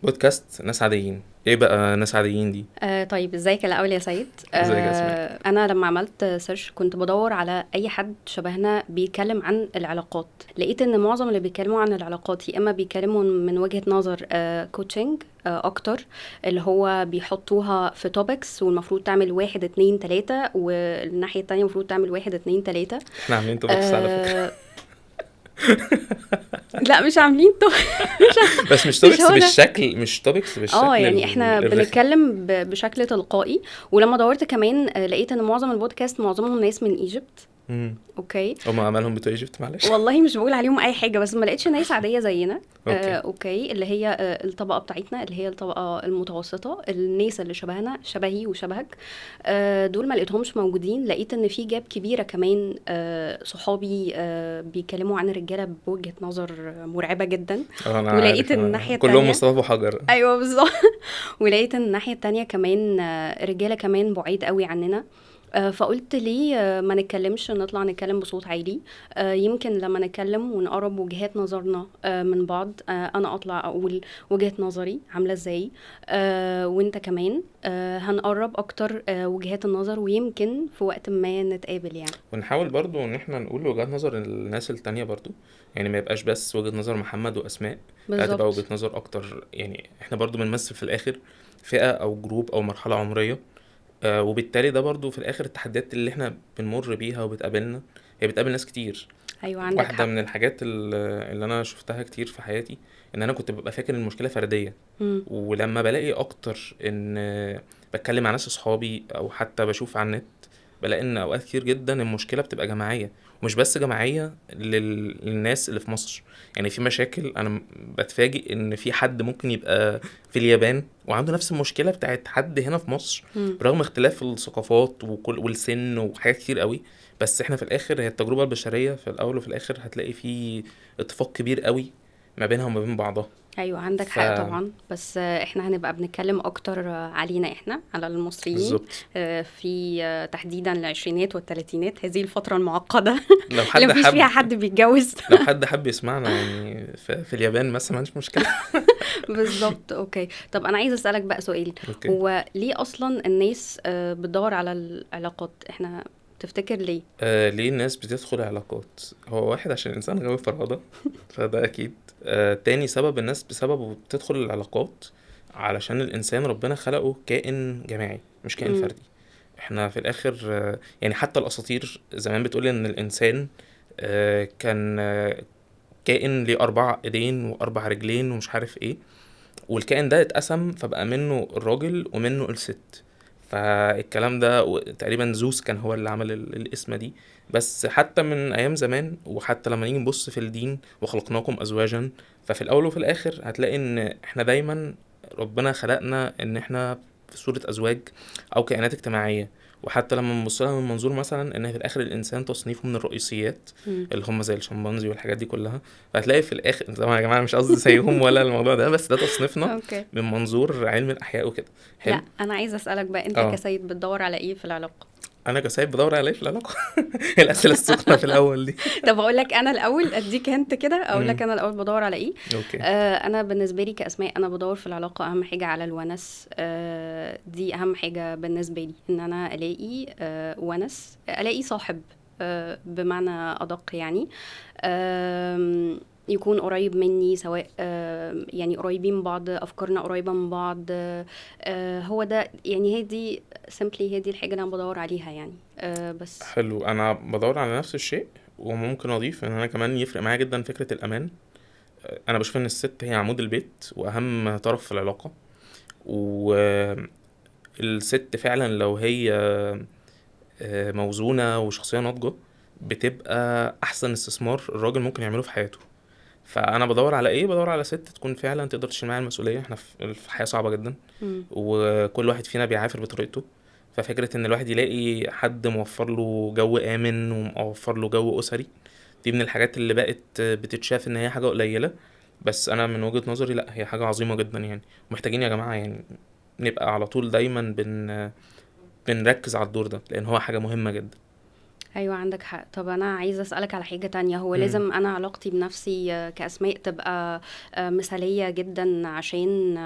بودكاست ناس عاديين. ايه بقى ناس عاديين دي؟ طيب ازيك الاول يا سيد. ازيك يا اسماء؟ انا لما عملت سيرش كنت بدور على اي حد شبهنا بيتكلم عن العلاقات. لقيت ان معظم اللي بيتكلموا عن العلاقات يا اما بيتكلموا من وجهة نظر كوتشنج اكتر، اللي هو بيحطوها في توبكس والمفروض تعمل 1 2 3، والناحية التانية المفروض تعمل 1 2 3. احنا عاملين توبكس على فكرة. لا مش عاملين بس مش مش توبكس هو ده. بالشكل، مش توبكس بالشكل يعني احنا الرخم. بنتكلم بشكل تلقائي. ولما دورت كمان لقيت ان معظم البودكاست معظمهم ناس من ايجيبت. امم اوكي. هما عملهم بتوع ايجيبت، معلش. والله مش بقول عليهم اي حاجه، بس ما لقيتش ناس عاديه زينا. اوكي. اوكي، اللي هي الطبقه بتاعتنا، اللي هي الطبقه المتوسطه، الناس اللي شبهنا، شبهي وشبهك. دول ما لقيتهمش موجودين. لقيت ان في جاب كبيره كمان. صحابي بيتكلموا عن الرجاله بوجهه نظر مرعبه جدا. انا ولقيت عارف، الناحيه كلهم التانية. مصطفى ابو حجر. ايوه بالظبط. ولقيت ان الناحيه التانية كمان رجاله كمان بعيد قوي عننا. فقلت ليه ما نتكلمش، نطلع نتكلم بصوت عالي. يمكن لما نتكلم ونقرب وجهات نظرنا من بعض، انا اطلع اقول وجهة نظري عاملة ازاي، وانت كمان هنقرب اكتر وجهات النظر، ويمكن في وقت ما نتقابل يعني. ونحاول برضو ان احنا نقول وجهات نظر الناس التانية برضو، يعني ما يبقاش بس وجهة نظر محمد واسماء، لا تبقى وجهة بالظبط. نظر اكتر. يعني احنا برضو بنمثل في الاخر فئة او جروب او مرحلة عمرية. وبالتالي ده برضو في الاخر التحديات اللي احنا بنمر بيها وبتقابلنا، هي بتقابل ناس كتير. ايوه عندك واحدة حق. من الحاجات اللي انا شفتها كتير في حياتي، ان انا كنت ببقى فاكر المشكلة فردية. مم. ولما بلاقي اكتر ان بتكلم مع ناس اصحابي او حتى بشوف على النت، بلاقي ان اوقات كتير جدا المشكلة بتبقى جماعية. ومش بس جماعية للناس اللي في مصر. يعني في مشاكل انا بتفاجئ ان في حد ممكن يبقى في اليابان وعنده نفس المشكلة بتاعت حد هنا في مصر، مم. برغم اختلاف الثقافات والسن وحاجات كتير قوي. بس احنا في الاخر هي التجربة البشرية، في الاول وفي الاخر هتلاقي في اتفاق كبير قوي ما بينها وما بين بعضها. ايوه عندك ف حق طبعا. بس احنا هنبقى بنتكلم اكتر علينا احنا، على المصريين. بالظبط. في تحديدا العشرينات والثلاثينات، هذه الفترة المعقدة لو اللي حد مفيش فيها حب حد بيتجوز. لو حد حب يسمعنا يعني في اليابان مثلا، ما عنديش مشكلة. بالظبط. اوكي، طب انا عايزه اسالك بقى سؤال. اوكي. هو ليه اصلا الناس بتدور على العلاقات؟ احنا تفتكر ليه؟ ليه الناس بتدخل علاقات؟ هو واحد عشان الإنسان غاوي فرهدة، فده أكيد. تاني سبب الناس بسببه بتدخل العلاقات، علشان الإنسان ربنا خلقه كائن جماعي مش كائن امم. فردي. احنا في الآخر يعني حتى الأساطير زمان بتقول إن الإنسان كان كائن ليه 4 إيدين وأربع رجلين ومش عارف إيه. والكائن ده اتقسم فبقى منه الراجل ومنه الست. فالكلام ده تقريبا زوس كان هو اللي عمل الاسم دي. بس حتى من ايام زمان، وحتى لما نيجي نبص في الدين وخلقناكم ازواجا، ففي الاول وفي الاخر هتلاقي ان احنا دايما ربنا خلقنا ان احنا في صورة ازواج او كائنات اجتماعية. وحتى لما نبص لها من منظور مثلا ان في الاخر الانسان تصنيفه من الرئيسيات، امم. اللي هم زي الشمبانزي والحاجات دي كلها. فهتلاقي في الاخر، طبعا يا جماعه مش قصدي زيهم ولا الموضوع ده، بس ده تصنيفنا اوكي. من منظور علم الاحياء وكده. لا حلو. انا عايزه اسالك بقى، انت اه. كسيد بتدور على ايه في العلاقه؟ انا كسايب بدور على ايه في العلاقه؟ الاسئله السخنه في الاول دي. طب اقول لك انا الاول، اديك هنت كده، اقول لك امم انا الاول بدور على ايه. اوكي. انا بالنسبه لي كاسماء، انا بدور في العلاقه اهم حاجه على الونس. دي اهم حاجه بالنسبه لي، ان انا الاقي ونس، الاقي صاحب بمعنى ادق يعني. يكون قريب مني، سواء يعني قريبين من بعض، افكارنا قريبه من بعض. هو ده يعني، هي دي simply، هي دي الحاجه اللي انا بدور عليها يعني. بس. حلو، انا بدور على نفس الشيء. وممكن اضيف ان انا كمان يفرق معايا جدا فكره الامان. انا بشوف ان الست هي عمود البيت واهم طرف في العلاقه. والست فعلا لو هي موزونه وشخصيه ناضجه، بتبقى احسن استثمار الراجل ممكن يعمله في حياته. فانا بدور على ايه؟ بدور على ست تكون فعلا تقدر تشيل معايا المسؤوليه. احنا في حياه صعبه جدا، مم. وكل واحد فينا بيعافر بطريقته. ففكره ان الواحد يلاقي حد موفر له جو امن وموفر له جو اسري، دي من الحاجات اللي بقت بتتشاف ان هي حاجه قليله. بس انا من وجهه نظري لا، هي حاجه عظيمه جدا يعني. محتاجين يا جماعه يعني نبقى على طول دايما بنركز على الدور ده، لان هو حاجه مهمه جدا. ايوه عندك حق. طب انا عايزه اسالك على حاجه تانية، هو امم لازم انا علاقتي بنفسي كاسماء تبقى مثاليه جدا عشان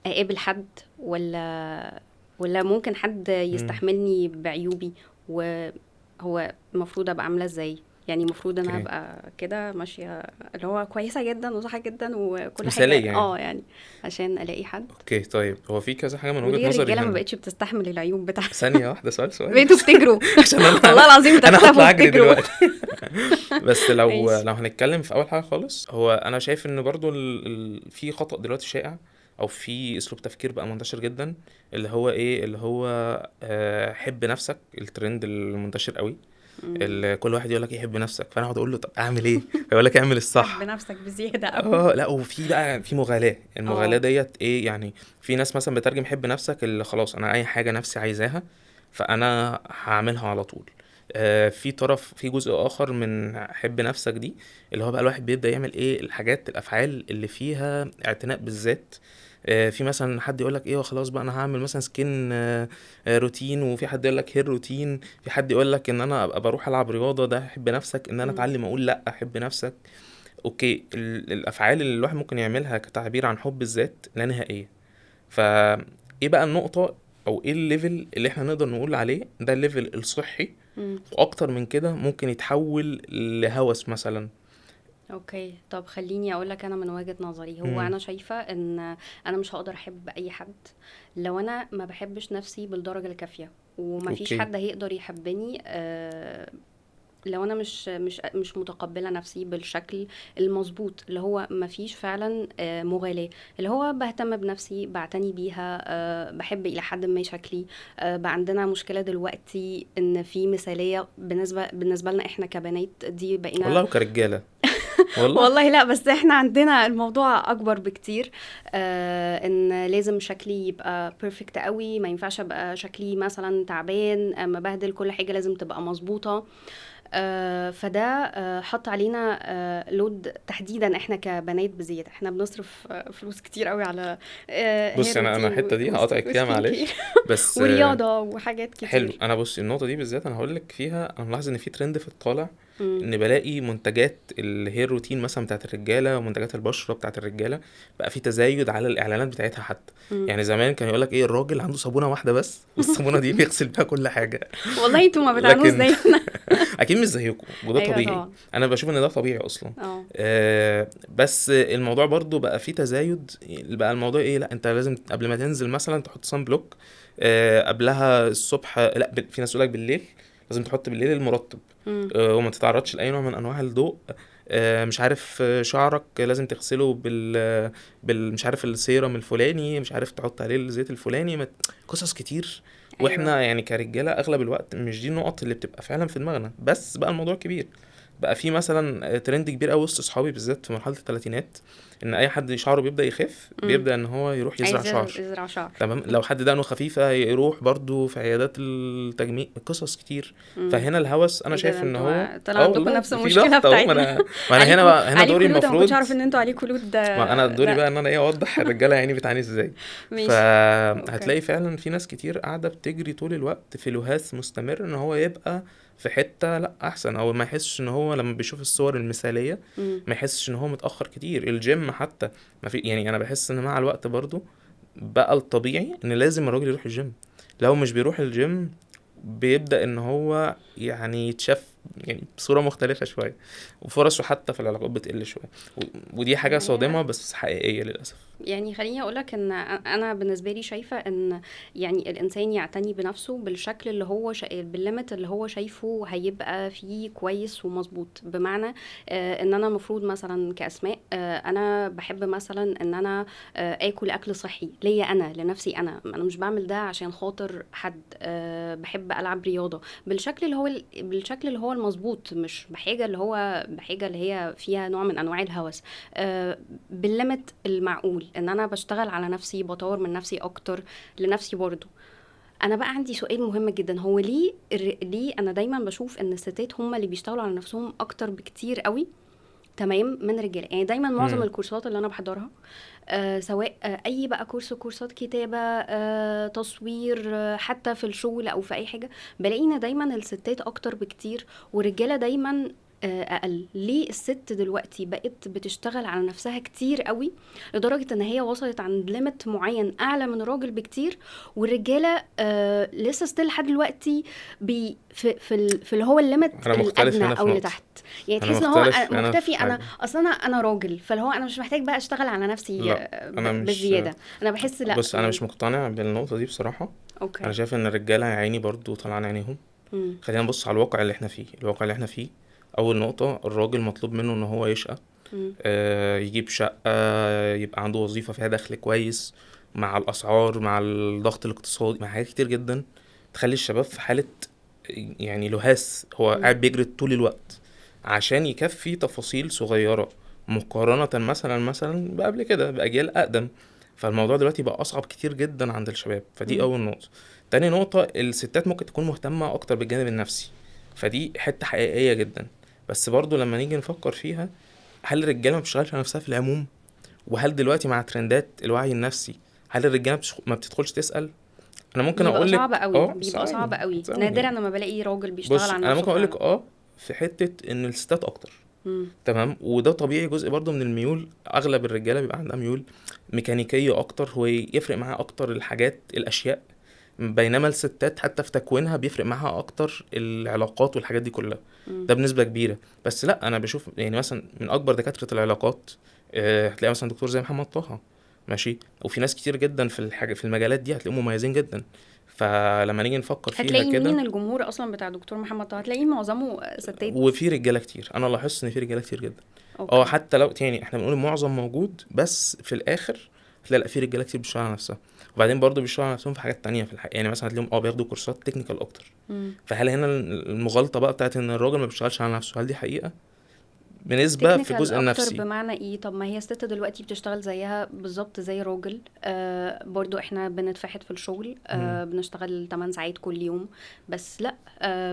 اقابل حد، ولا ممكن حد امم يستحملني بعيوبي؟ وهو المفروض ابقى عامله ازاي؟ يعني المفروض انا اوكي، ابقى كده ماشيه اللي هو كويسه جدا وصح جدا وكل حاجه مثالية يعني. يعني عشان الاقي حد. اوكي طيب، هو في كذا حاجة من وجهة وليه نظري الرجاله ما هنا. بقتش بتستحمل العيوب بتاعتها؟ ثانية واحدة، سؤال بقيتوا بس. بتجروا. عشان انا والله العظيم انا بتختفوا هطلع اجري بتجروا. دلوقتي. بس لو ماشي. لو هنتكلم في اول حاجة خالص، هو انا شايف ان برضو في خطأ دلوقتي شائع، او في اسلوب تفكير بقى منتشر جدا، اللي هو ايه، اللي هو حب نفسك، الترند المنتشر قوي، مم. اللي كل واحد يقول لك يحب نفسك، فانا اقعد اقول له طب اعمل ايه، فيقول لك اعمل حب الصح. نفسك بزياده قوي. اه لا، وفي بقى في مغالاة، المغالاة اه. ديت ايه يعني؟ في ناس مثلا بترجم حب نفسك اللي خلاص انا اي حاجة نفسي عايزاها فانا هعملها على طول. في طرف، في جزء اخر من حب نفسك دي، اللي هو بقى الواحد بيبدأ يعمل ايه الحاجات، الافعال اللي فيها اعتناء بالذات. في مثلا حد يقول لك ايه خلاص بقى انا هعمل مثلا سكين روتين، وفي حد يقول لك هير روتين، في حد يقول لك ان انا ابقى بروح العب رياضة، ده حب نفسك، ان انا مم. اتعلم اقول لا حب نفسك. اوكي، الافعال اللي الواحد ممكن يعملها كتعبير عن حب الذات لا نهائيه. فا ايه بقى النقطه، او ايه الليفل اللي احنا نقدر نقول عليه ده الليفل الصحي؟ مم. واكتر من كده ممكن يتحول لهوس مثلا. اوكي، طب خليني اقول لك انا من وجهة نظري. هو امم انا شايفة ان انا مش هقدر احب اي حد لو انا ما بحبش نفسي بالدرجة الكافية، وما فيش اوكي. حد هيقدر يحبني لو انا مش متقبله نفسي بالشكل المظبوط، اللي هو ما فيش فعلا مغالاه، اللي هو بهتم بنفسي، بعتني بيها، بحب الى حد ما شكلي. بقى عندنا مشكله دلوقتي ان في مثاليه بالنسبه لنا احنا كبنات، دي بقينا. والله وكرجاله، والله. والله لا، بس احنا عندنا الموضوع اكبر بكتير. ان لازم شكلي يبقى بيرفكت قوي، ما ينفعش ابقى شكلي مثلا تعبان مبهدل، كل حاجه لازم تبقى مظبوطه. فده حط علينا لود، تحديدا احنا كبنات بزيادة، احنا بنصرف فلوس كتير قوي على بص، هير انا روتين الحته دي هقطعك فيها وسكين كير. معلش، بس ورياضة وحاجات حلو. كتير. انا بص، النقطه دي بالذات انا هقول لك فيها، انا ملاحظ ان في ترند في الطالع، مم. ان بلاقي منتجات الهير روتين مثلا بتاعت الرجاله، ومنتجات البشره بتاعت الرجاله، بقى في تزايد على الاعلانات بتاعتها حتى. مم. يعني زمان كان يقول لك ايه، الراجل عنده صابونه واحده بس، والصابونه دي بيغسل بيها كل حاجه. والله انتوا ما بتعانوش لكن زينا. اكيد مش زيكم، وده ايوه طبيعي. طبعا. انا بشوف ان ده طبيعي اصلا. اه. بس الموضوع برضو بقى فيه تزايد. بقى الموضوع ايه، لا انت لازم قبل ما تنزل مثلا تحط صن بلوك، قبلها الصبح، لا في ناس يقول لك بالليل لازم تحط بالليل المرطب، مم. وما تتعرضش لاي نوع من انواع الضوء. مش عارف، شعرك لازم تغسله مش عارف السيرم الفلاني، مش عارف تحط عليه الزيت الفلاني، قصص كتير. ايوه. واحنا يعني كرجاله اغلب الوقت مش دي النقط اللي بتبقى فعلا في دماغنا، بس بقى الموضوع كبير. بقى في مثلا ترند كبير قوي وسط اصحابي بالذات في مرحله الثلاثينات، ان اي حد شعره بيبدا يخف مم. بيبدا ان هو يروح يزرع عايز شعر. يزرع شعر. تمام، لو حد دقنه خفيفه يروح برضو في عيادات التجميل، قصص كتير. مم. فهنا الهوس انا ايه ده شايف ان هو انتوا طلع اه عندكم والله نفس في المشكلة ضغط اهو. ما بتاعتنا. انا ما انا هنا عليكوا بقى، هنا عليكوا دوري لود، انا ما كنتش المفروض. اعرف ان انتوا عليكوا لود ما انا دوري لا. بقى ان انا ايه اوضح الرجاله يعني بتعاني ازاي. ماشي. اوكي. فهتلاقي فعلا في ناس كتير قاعده بتجري طول الوقت في لهاث مستمر، ان هو يبقى في حته لا احسن، او ما يحسش ان هو لما بيشوف الصور المثاليه مم. ما يحسش ان هو متاخر كتير. الجيم حتى، ما في يعني، انا بحس ان مع الوقت برضو بقى الطبيعي ان لازم الراجل يروح الجيم. لو مش بيروح الجيم بيبدأ ان هو يعني يتشاف يعني بصورة مختلفة شوية، وفرصه حتى في العلاقات بتقل شوية. و- ودي حاجة ما هي صادمة بس حقيقية للأسف. يعني خليني اقولك ان انا بالنسبه لي شايفه ان يعني الانسان يعتني بنفسه بالشكل اللي هو بالليمت اللي هو شايفه هيبقى فيه كويس ومظبوط. بمعنى ان انا مفروض مثلا كاسماء انا بحب مثلا ان انا اكل اكل صحي ليا انا لنفسي، انا مش بعمل ده عشان خاطر حد. بحب العب رياضه بالشكل اللي هو المظبوط، مش بحاجه اللي هي فيها نوع من انواع الهوس. بالليمت المعقول، ان انا بشتغل على نفسي، بطور من نفسي اكتر لنفسي برضو. انا بقى عندي سؤال مهم جدا، هو ليه انا دايما بشوف ان الستات هم اللي بيشتغلوا على نفسهم اكتر بكتير قوي تمام من رجاله. يعني دايما معظم امم. الكورسات اللي انا بحضرها سواء اي بقى كورسات كتابه، تصوير، حتى في الشغل او في اي حاجه، بلاقي ان دايما الستات اكتر بكتير والرجاله دايما اقل. ليه الست دلوقتي بقت بتشتغل على نفسها كتير قوي لدرجه ان هي وصلت عند ليميت معين اعلى من الراجل بكتير، والرجاله لسه ستيل لحد دلوقتي في اللي هو الليميت انا مختلف الادنى هنا او في اللي نقطة. تحت. يعني انا تحس ان هو مختلف هنا مكتفي، في انا حاجة. اصلا انا راجل، فاللي هو انا مش محتاج بقى اشتغل على نفسي لا انا مش بزياده. انا بحس لا بص، انا يعني. مش مقتنع بالنقطة دي بصراحة. انا اوكي. شايف ان الرجالة يا عيني برضو طلعان عينيهم. امم. خلينا نبص على الواقع اللي احنا فيه. الواقع اللي احنا فيه، اول نقطة، الراجل مطلوب منه ان هو يشقى، امم. يجيب شقة، يبقى عنده وظيفة فيها دخل كويس، مع الاسعار، مع الضغط الاقتصادي، مع حاجات كتير جدا تخلي الشباب في حالة يعني لهاس. هو امم. قاعد بيجري طول الوقت عشان يكفي تفاصيل صغيرة، مقارنة مثلا بقبل كده بأجيال أقدم. فالموضوع دلوقتي بقى أصعب كتير جدا عند الشباب. فدي امم. أول نقطة. تاني نقطة، الستات ممكن تكون مهتمة أكتر بالجانب النفسي، فدي حتة حقيقية جدا. بس برضو لما نيجي نفكر فيها، هل الرجالة ما بتشتغلش على نفسها في العموم؟ وهل دلوقتي مع ترندات الوعي النفسي، هل الرجالة ما بتدخلش تسأل؟ أنا ممكن بيبقى صعب أقولك قوي، بيبقى ثواني صعب قوي، ثواني. نادرا لما بلاقي راجل بيشتغل بص، على انا نفسه ممكن اقولك فعلا. في حتة ان الستات اكتر. امم. تمام، وده طبيعي، جزء برضو من الميول. اغلب الرجالة بيبقى عندها ميول ميكانيكية اكتر، هو يفرق معاها اكتر الحاجات الاشياء، بينما الستات حتى في تكوينها بيفرق معاها اكتر العلاقات والحاجات دي كلها. امم. ده بنسبة كبيرة. بس لا، انا بشوف يعني مثلا من اكبر دكاترة العلاقات هتلاقي مثلا دكتور زي محمد طه، ماشي، وفي ناس كتير جدا في الحاجة في المجالات دي هتلاقيهم مميزين جدا. فلما نيجي نفكر فيها هتلاقي كده، مين الجمهور اصلا بتاع دكتور محمد طه؟ هتلاقيه معظمه ستات. وفي رجاله كتير، انا لاحظت ان في رجاله كتير جدا. اه، اوكي. حتى لو يعني احنا بنقول معظم موجود، بس في الاخر تلاقي لا، في رجاله كتير بيشتغلوا على نفسها. وبعدين برضه بيشتغلوا على نفسهم في حاجات تانية في الحقيقة. يعني مثلا هتلاقيهم بياخدوا كورسات تكنيكال اكتر. امم. فهل هنا المغالطه بقى بتاعت ان الراجل ما بيشتغلش على نفسه، هل دي حقيقه؟ بنسبه في تكنيكال الجزء اكتر النفسي. بمعنى ايه؟ طب ما هي الست دلوقتي بتشتغل زيها بالظبط زي الراجل. برضو احنا بنتفحت في الشغل، مم. بنشتغل 8 ساعات كل يوم. بس لا،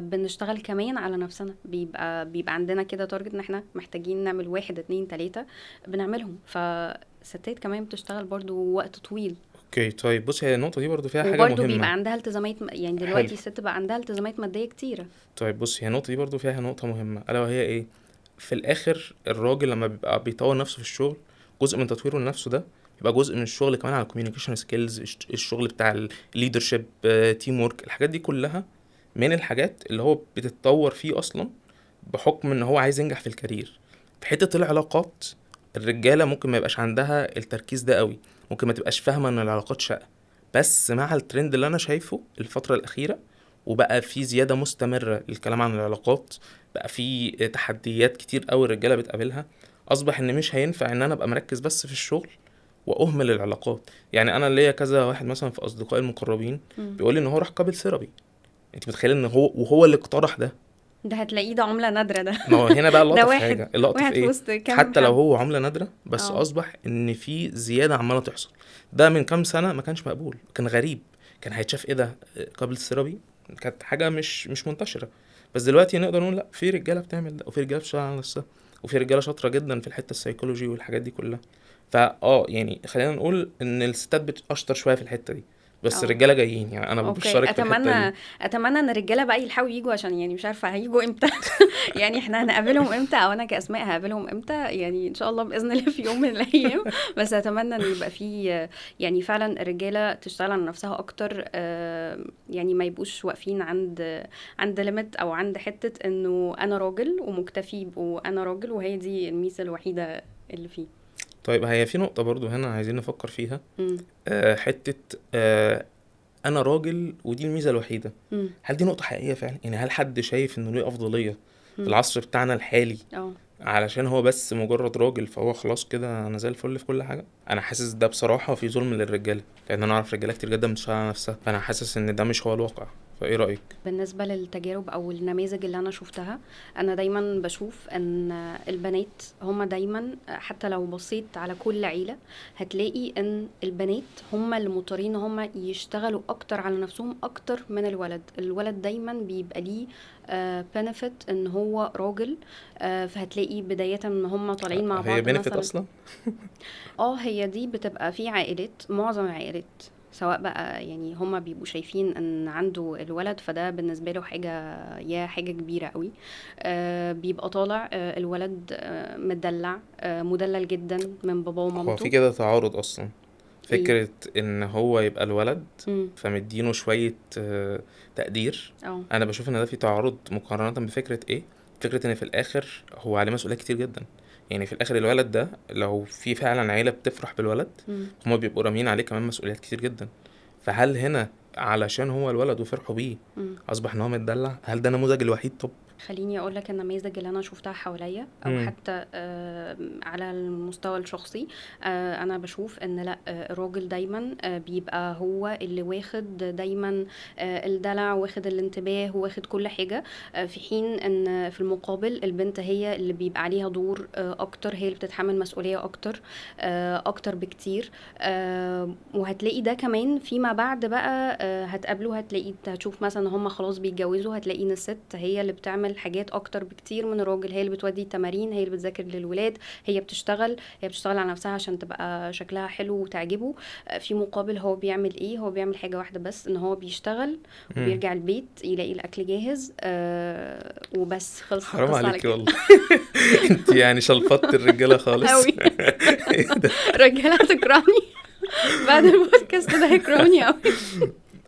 بنشتغل كمان على نفسنا. بيبقى عندنا كده تارجت ان احنا محتاجين نعمل 1 2 3 بنعملهم. فستات كمان بتشتغل برضو وقت طويل. اوكي، طيب بص، هي النقطه دي برضه فيها حاجه وبرضو مهمه. بيبقى عندها التزامات، يعني حلو. دلوقتي الست بقى عندها التزامات مادية كتيرة. طيب بص، هي النقطه دي برضه فيها نقطه مهمه، الا وهي ايه؟ في الاخر الراجل لما بيبقى بيطور نفسه في الشغل، جزء من تطويره لنفسه ده يبقى جزء من الشغل كمان على الكوميونيكيشن سكيلز، الشغل بتاع الليدرشيب، تيم وورك، الحاجات دي كلها من الحاجات اللي هو بتتطور فيه اصلا، بحكم ان هو عايز ينجح في الكارير. في حتة العلاقات، الرجالة ممكن ما يبقاش عندها التركيز ده قوي، ممكن ما تبقاش فاهمة ان العلاقات شقة. بس مع الترند اللي انا شايفه الفترة الأخيرة، وبقى في زيادة مستمرة للكلام عن العلاقات، بقى في تحديات كتير قوي الرجالة بتقابلها، أصبح إن مش هينفع إن أنا أبقى مركز بس في الشغل وأهمل العلاقات. يعني أنا ليا كذا واحد مثلا في أصدقائي المقربين مم. بيقول لي إن هو راح قابل سيرابي. أنت متخيل إن هو اللي اقترح ده؟ ده هتلاقيه ده عملة نادرة ده. ما هو هنا بقى ده اللقطة في واحد حاجة، اللقطة في واحد في إيه؟ وسط كام حتى لو حد. هو عملة نادرة، بس اه. أصبح إن في زيادة عمالة تحصل. ده من كام سنة ما كانش مقبول، كان غريب، كان هيتشاف إيه ده، قابل سيرابي، كانت حاجة مش منتشرة. بس دلوقتي نقدر نقول لا، في رجالة بتعمل ده، وفي رجالة بتشتغل على نفسها، وفي رجالة شاطرة جدا في الحتة السيكولوجي والحاجات دي كلها. يعني خلينا نقول إن الستات بتأشطر شوية في الحتة دي، بس اه. الرجالة جايين. يعني أنا اوكي. بشترك في الحتة دي. اتمنى ان الرجاله بقى يلحقوا يجوا، عشان يعني مش عارفه هيجوا امتى. يعني احنا هنقابلهم امتى، او انا كاسماء هقابلهم امتى؟ يعني ان شاء الله باذن الله في يوم من الايام. بس اتمنى ان يبقى في يعني فعلا الرجاله تشتغل على نفسها اكتر. يعني ما يبقوش واقفين عند ليميت او عند حته انه انا راجل ومكتفي وانا راجل، وهي دي الميزه الوحيده اللي فيه. طيب، هي في نقطة برضو هنا عايزين نفكر فيها. امم. حتة انا راجل ودي الميزه الوحيده، امم. هل دي نقطه حقيقيه فعلا؟ يعني هل حد شايف انه ليه افضليه في امم. العصر بتاعنا الحالي اه. علشان هو بس مجرد راجل فهو خلاص كده انا زي الفل في كل حاجه؟ انا حاسس ده بصراحه في ظلم للرجاله، لان انا اعرف رجاله كتير جدا بتشتغل على نفسها، فانا حاسس ان ده مش هو الواقع. فايه رأيك؟ بالنسبة للتجارب أو النماذج اللي أنا شُفتها، أنا دايمًا باشوف إن البنات هُم دايمًا حتى لو بصّيت على كل عيلة، هتلاقي إن البنات هُم اللي مضطرين إن هُم يشتغلوا أكتر على نَفْسهم أكتر من الولد. الولد دايمًا بيبقى ليه benefit إن هو راجل، فهتلاقي بدايةً إن هُم طالعين مع هي بعض بنفيت مثلًا. اصلا. هي دي بتبقى في عائلات، معظم العائلات سواء بقى يعني هما بيبقوا شايفين ان عنده الولد فده بالنسبة له حاجة كبيرة قوي. بيبقى طالع الولد مدلع، مدلل جدا من باباه هو في ومامته. كده تعارض اصلا، ايه. فكرة ان هو يبقى الولد امم. فمدينه شوية تقدير. اه. انا بشوف ان ده في تعارض مقارنة بفكرة ايه، فكرة ان في الاخر هو عليه مسؤولية كتير جدا. يعني في الاخر الولد ده لو في فعلا عيلة بتفرح بالولد، امم. هما بيبقوا رامين عليه كمان مسؤوليات كتير جدا. فهل هنا علشان هو الولد وفرحوا بيه امم. اصبح ان هو متدلع؟ هل ده النموذج الوحيد؟ طب. خليني اقول لك النماذج اللي انا شفتها حواليا او امم. حتى على المستوى الشخصي. انا بشوف ان لا، الراجل دايما بيبقى هو اللي واخد دايما الدلع، واخد الانتباه، واخد كل حاجة. في حين ان في المقابل البنت هي اللي بيبقى عليها دور اكتر، هي اللي بتتحمل مسؤولية اكتر، اكتر بكتير. وهتلاقي ده كمان فيما بعد بقى، هتقابله، هتشوف مثلا هم خلاص بيتجوزوا، هتلاقي ان الست هي اللي بتعمل حاجات اكتر بكتير من الراجل، هي اللي بتودي التمارين، هي اللي بتذاكر للولاد، هي بتشتغل على نفسها عشان تبقى شكلها حلو وتعجبه. في مقابل هو بيعمل ايه؟ هو بيعمل حاجة واحدة بس، ان هو بيشتغل امم. وبيرجع البيت يلاقي الاكل جاهز، وبس خلصت حرام القصة على عليكي كده. والله. انت يعني شلفطت الرجالة خالص. قوي. ايه ده؟ الرجالة هتكرهني بعد البودكاست ده، هيكرهوني قوي.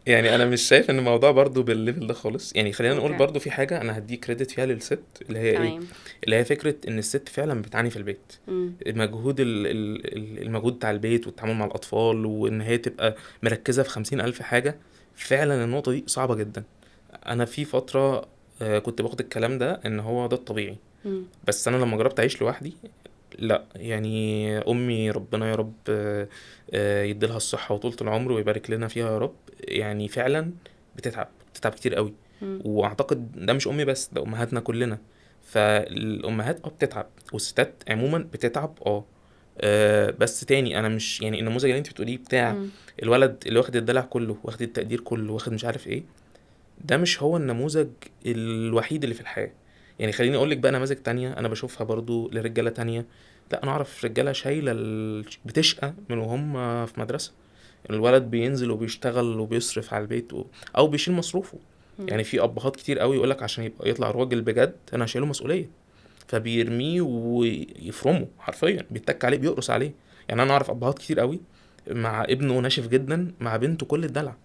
يعني انا مش شايف ان الموضوع برضو بالليفل ده خالص. يعني خلينا نقول اوكي. برضو في حاجة انا هديك كريدت فيها للست، اللي هي ايه؟ تمام. اللي هي فكرة ان الست فعلا بتعاني في البيت. امم. المجهود المجهود بتاع البيت والتعامل مع الاطفال، وان هي تبقى مركزة في 50,000 حاجة. فعلا النقطة دي صعبة جدا. انا في فترة كنت باخد الكلام ده ان هو ده الطبيعي. امم. بس انا لما جربت اعيش لوحدي، لا يعني امي ربنا يا رب يديلها الصحه وطولة العمر ويبارك لنا فيها يا رب. يعني فعلا بتتعب كتير قوي. امم. واعتقد ده مش امي بس، ده امهاتنا كلنا. فالامهات بتتعب، والستات عموما بتتعب. بس تاني انا مش يعني النموذج اللي انت بتقوليه بتاع امم. الولد اللي واخد الدلع كله، واخد التقدير كله، واخد مش عارف ايه، ده مش هو النموذج الوحيد اللي في الحياة. يعني خليني اقولك بقى نماذج تانية انا بشوفها برضو لرجالة تانية. لا انا اعرف رجالة شايلة بتشقى من وهم في مدرسة. الولد بينزل وبيشتغل وبيصرف على البيت او بيشيل مصروفه. امم. يعني في ابهات كتير قوي يقولك عشان يبقى يطلع راجل بجد انا هشيله مسؤولية، فبيرميه ويفرمه حرفيا، بيتك عليه، بيقرص عليه. يعني انا اعرف ابهات كتير قوي مع ابنه ناشف جدا، مع بنته كل الدلع.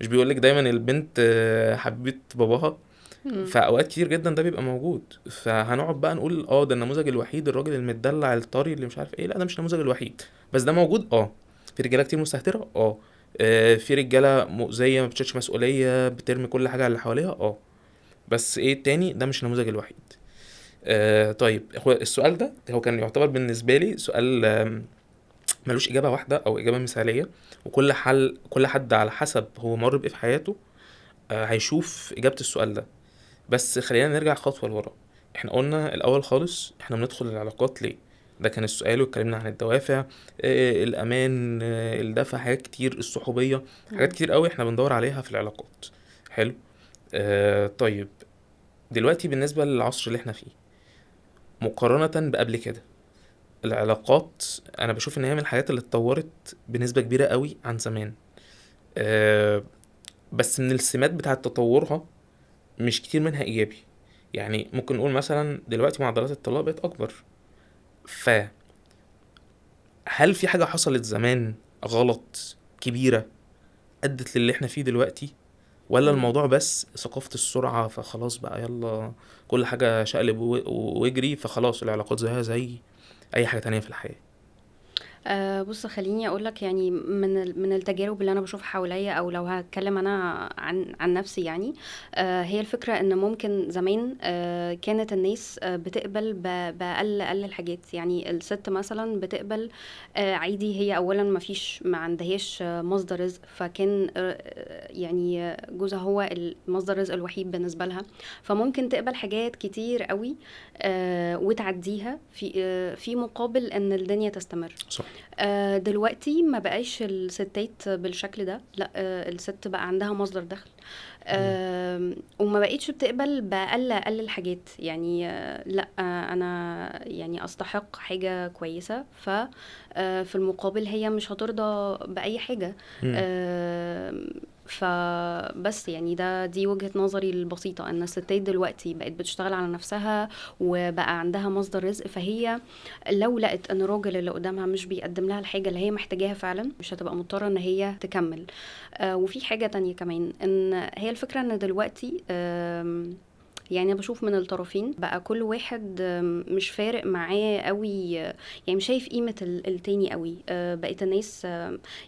مش بيقولك دايما البنت حبيبة باباها؟ امم. فاوقات كتير جدا ده بيبقى موجود. فهنقعد بقى نقول ده النموذج الوحيد، الراجل المدلع الطري اللي مش عارف ايه. لا ده مش النموذج الوحيد، بس ده موجود. في رجاله كتير مستهتره. في رجاله مؤذيه ما بتشيلش مسؤوليه، بترمي كل حاجه على اللي حواليها. بس ايه التاني؟ ده مش النموذج الوحيد. طيب هو السؤال ده هو كان يعتبر بالنسبه لي سؤال ملوش اجابه واحده او اجابه مثاليه. كل حد على حسب هو مر بايه في حياته هيشوف اجابه السؤال ده. بس خلينا نرجع خطوة لورا. احنا قلنا الأول خالص احنا بندخل العلاقات ليه؟ ده كان السؤال، واتكلمنا عن الدوافع، الأمان، الدفع، حاجات كتير، الصحوبية، حاجات امم. كتير قوي احنا بندور عليها في العلاقات. حلو. طيب دلوقتي بالنسبة للعصر اللي احنا فيه مقارنة بقبل كده، العلاقات أنا بشوف إن هي من الحاجات اللي اتطورت بنسبة كبيرة قوي عن زمان. آه، بس من السمات بتاعة تطورها مش كتير منها إيجابي. يعني ممكن نقول مثلا دلوقتي معدلات الطلاق بقت أكبر. فهل في حاجة حصلت زمان غلط كبيرة أدت للي احنا فيه دلوقتي، ولا امم. الموضوع بس ثقافة السرعة فخلاص بقى يلا كل حاجة شقلب واجري، فخلاص العلاقات زيها زي أي حاجة تانية في الحياة؟ بُص خلّيني أقول لك يعني من التجارب اللي أنا باشوفها حواليّا، أو لو هاتكلم أنا عن نفسي يعني. هي الفكرة إن ممكن زمان كانت الناس بتقبل بأقل الحاجات، يعني الست مثلًا بتقبل عادي، هي أولًا ما عندهاش مصدر رزق، فكان يعني جوزها هو مصدر الرزق الوحيد بالنسبة لها، فممكن تقبل حاجات كتير أوي وتعدّيها في مقابل إن الدنيا تستمر. صح. دلوقتي ما بقاش الستات بالشكل ده، لا، الست بقى عندها مصدر دخل. مم. وما بقتش بتقبل بأقل الحاجات، يعني لا، انا يعني استحق حاجة كويسة، في المقابل هي مش هترضى بأي حاجة. مم. آم، فبس يعني دي وجهة نظري البسيطة، ان الستات دلوقتي بقت بتشتغل على نفسها وبقى عندها مصدر رزق، فهي لو لقت ان الراجل اللي قدامها مش بيقدم لها الحاجة اللي هي محتاجاها فعلا، مش هتبقى مضطرة ان هي تكمل. وفي حاجة تانية كمان، ان هي الفكرة ان دلوقتي يعني انا بشوف من الطرفين بقى كل واحد مش فارق معاه قوي، يعني مش شايف قيمة التاني قوي. بقت الناس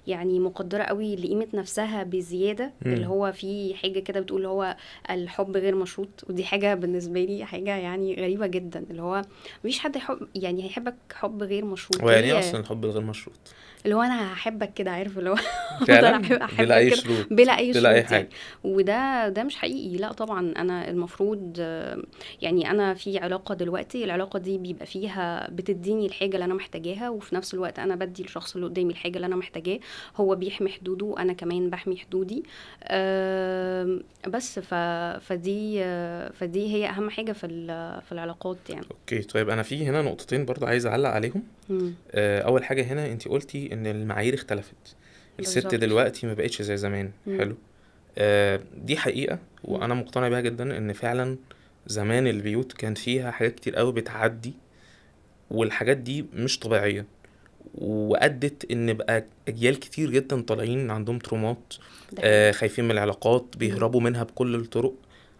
يعني مقدرة قوي لقيمة نفسها بزيادة، اللي مم. هو في حاجة كده بتقول اللي هو الحب غير مشروط، ودي حاجة بالنسبة لي حاجة يعني غريبة جدا، اللي هو مفيش حد يعني هيحبك حب غير مشروط ويعني ايه ليه؟ اصلا الحب الغير مشروط؟ اللي هو انا هحبك كده، عارف اللي هو افضل فعلا بلا احبك اي كده شروط، بلا اي بلا اي شروط يعني. حاجه. وده مش حقيقي، لا طبعا. انا المفروض يعني انا في علاقة دلوقتي، العلاقة دي بيبقى فيها بتديني الحاجة اللي انا محتاجاها، وفي نفس الوقت انا بدي للشخص اللي قدامي الحاجة اللي انا محتاجاه، هو بيحمي حدوده وانا كمان بحمي حدودي. بس فدي هي اهم حاجة في العلاقات يعني. اوكي طيب، انا في هنا نقطتين برضو عايز اعلق عليهم. مم. اول حاجه هنا انتي قلتي ان المعايير اختلفت، الست بالظبط. دلوقتي ما بقتش زي زمان. مم. حلو. دي حقيقه مم. وانا مقتنع بيها جدا، ان فعلا زمان البيوت كان فيها حاجات كتير قوي بتعدي، والحاجات دي مش طبيعيه، وأدت ان بقى اجيال كتير جدا طالعين عندهم ترومات، ده حقيقي. خايفين من العلاقات، مم. بيهربوا منها بكل الطرق،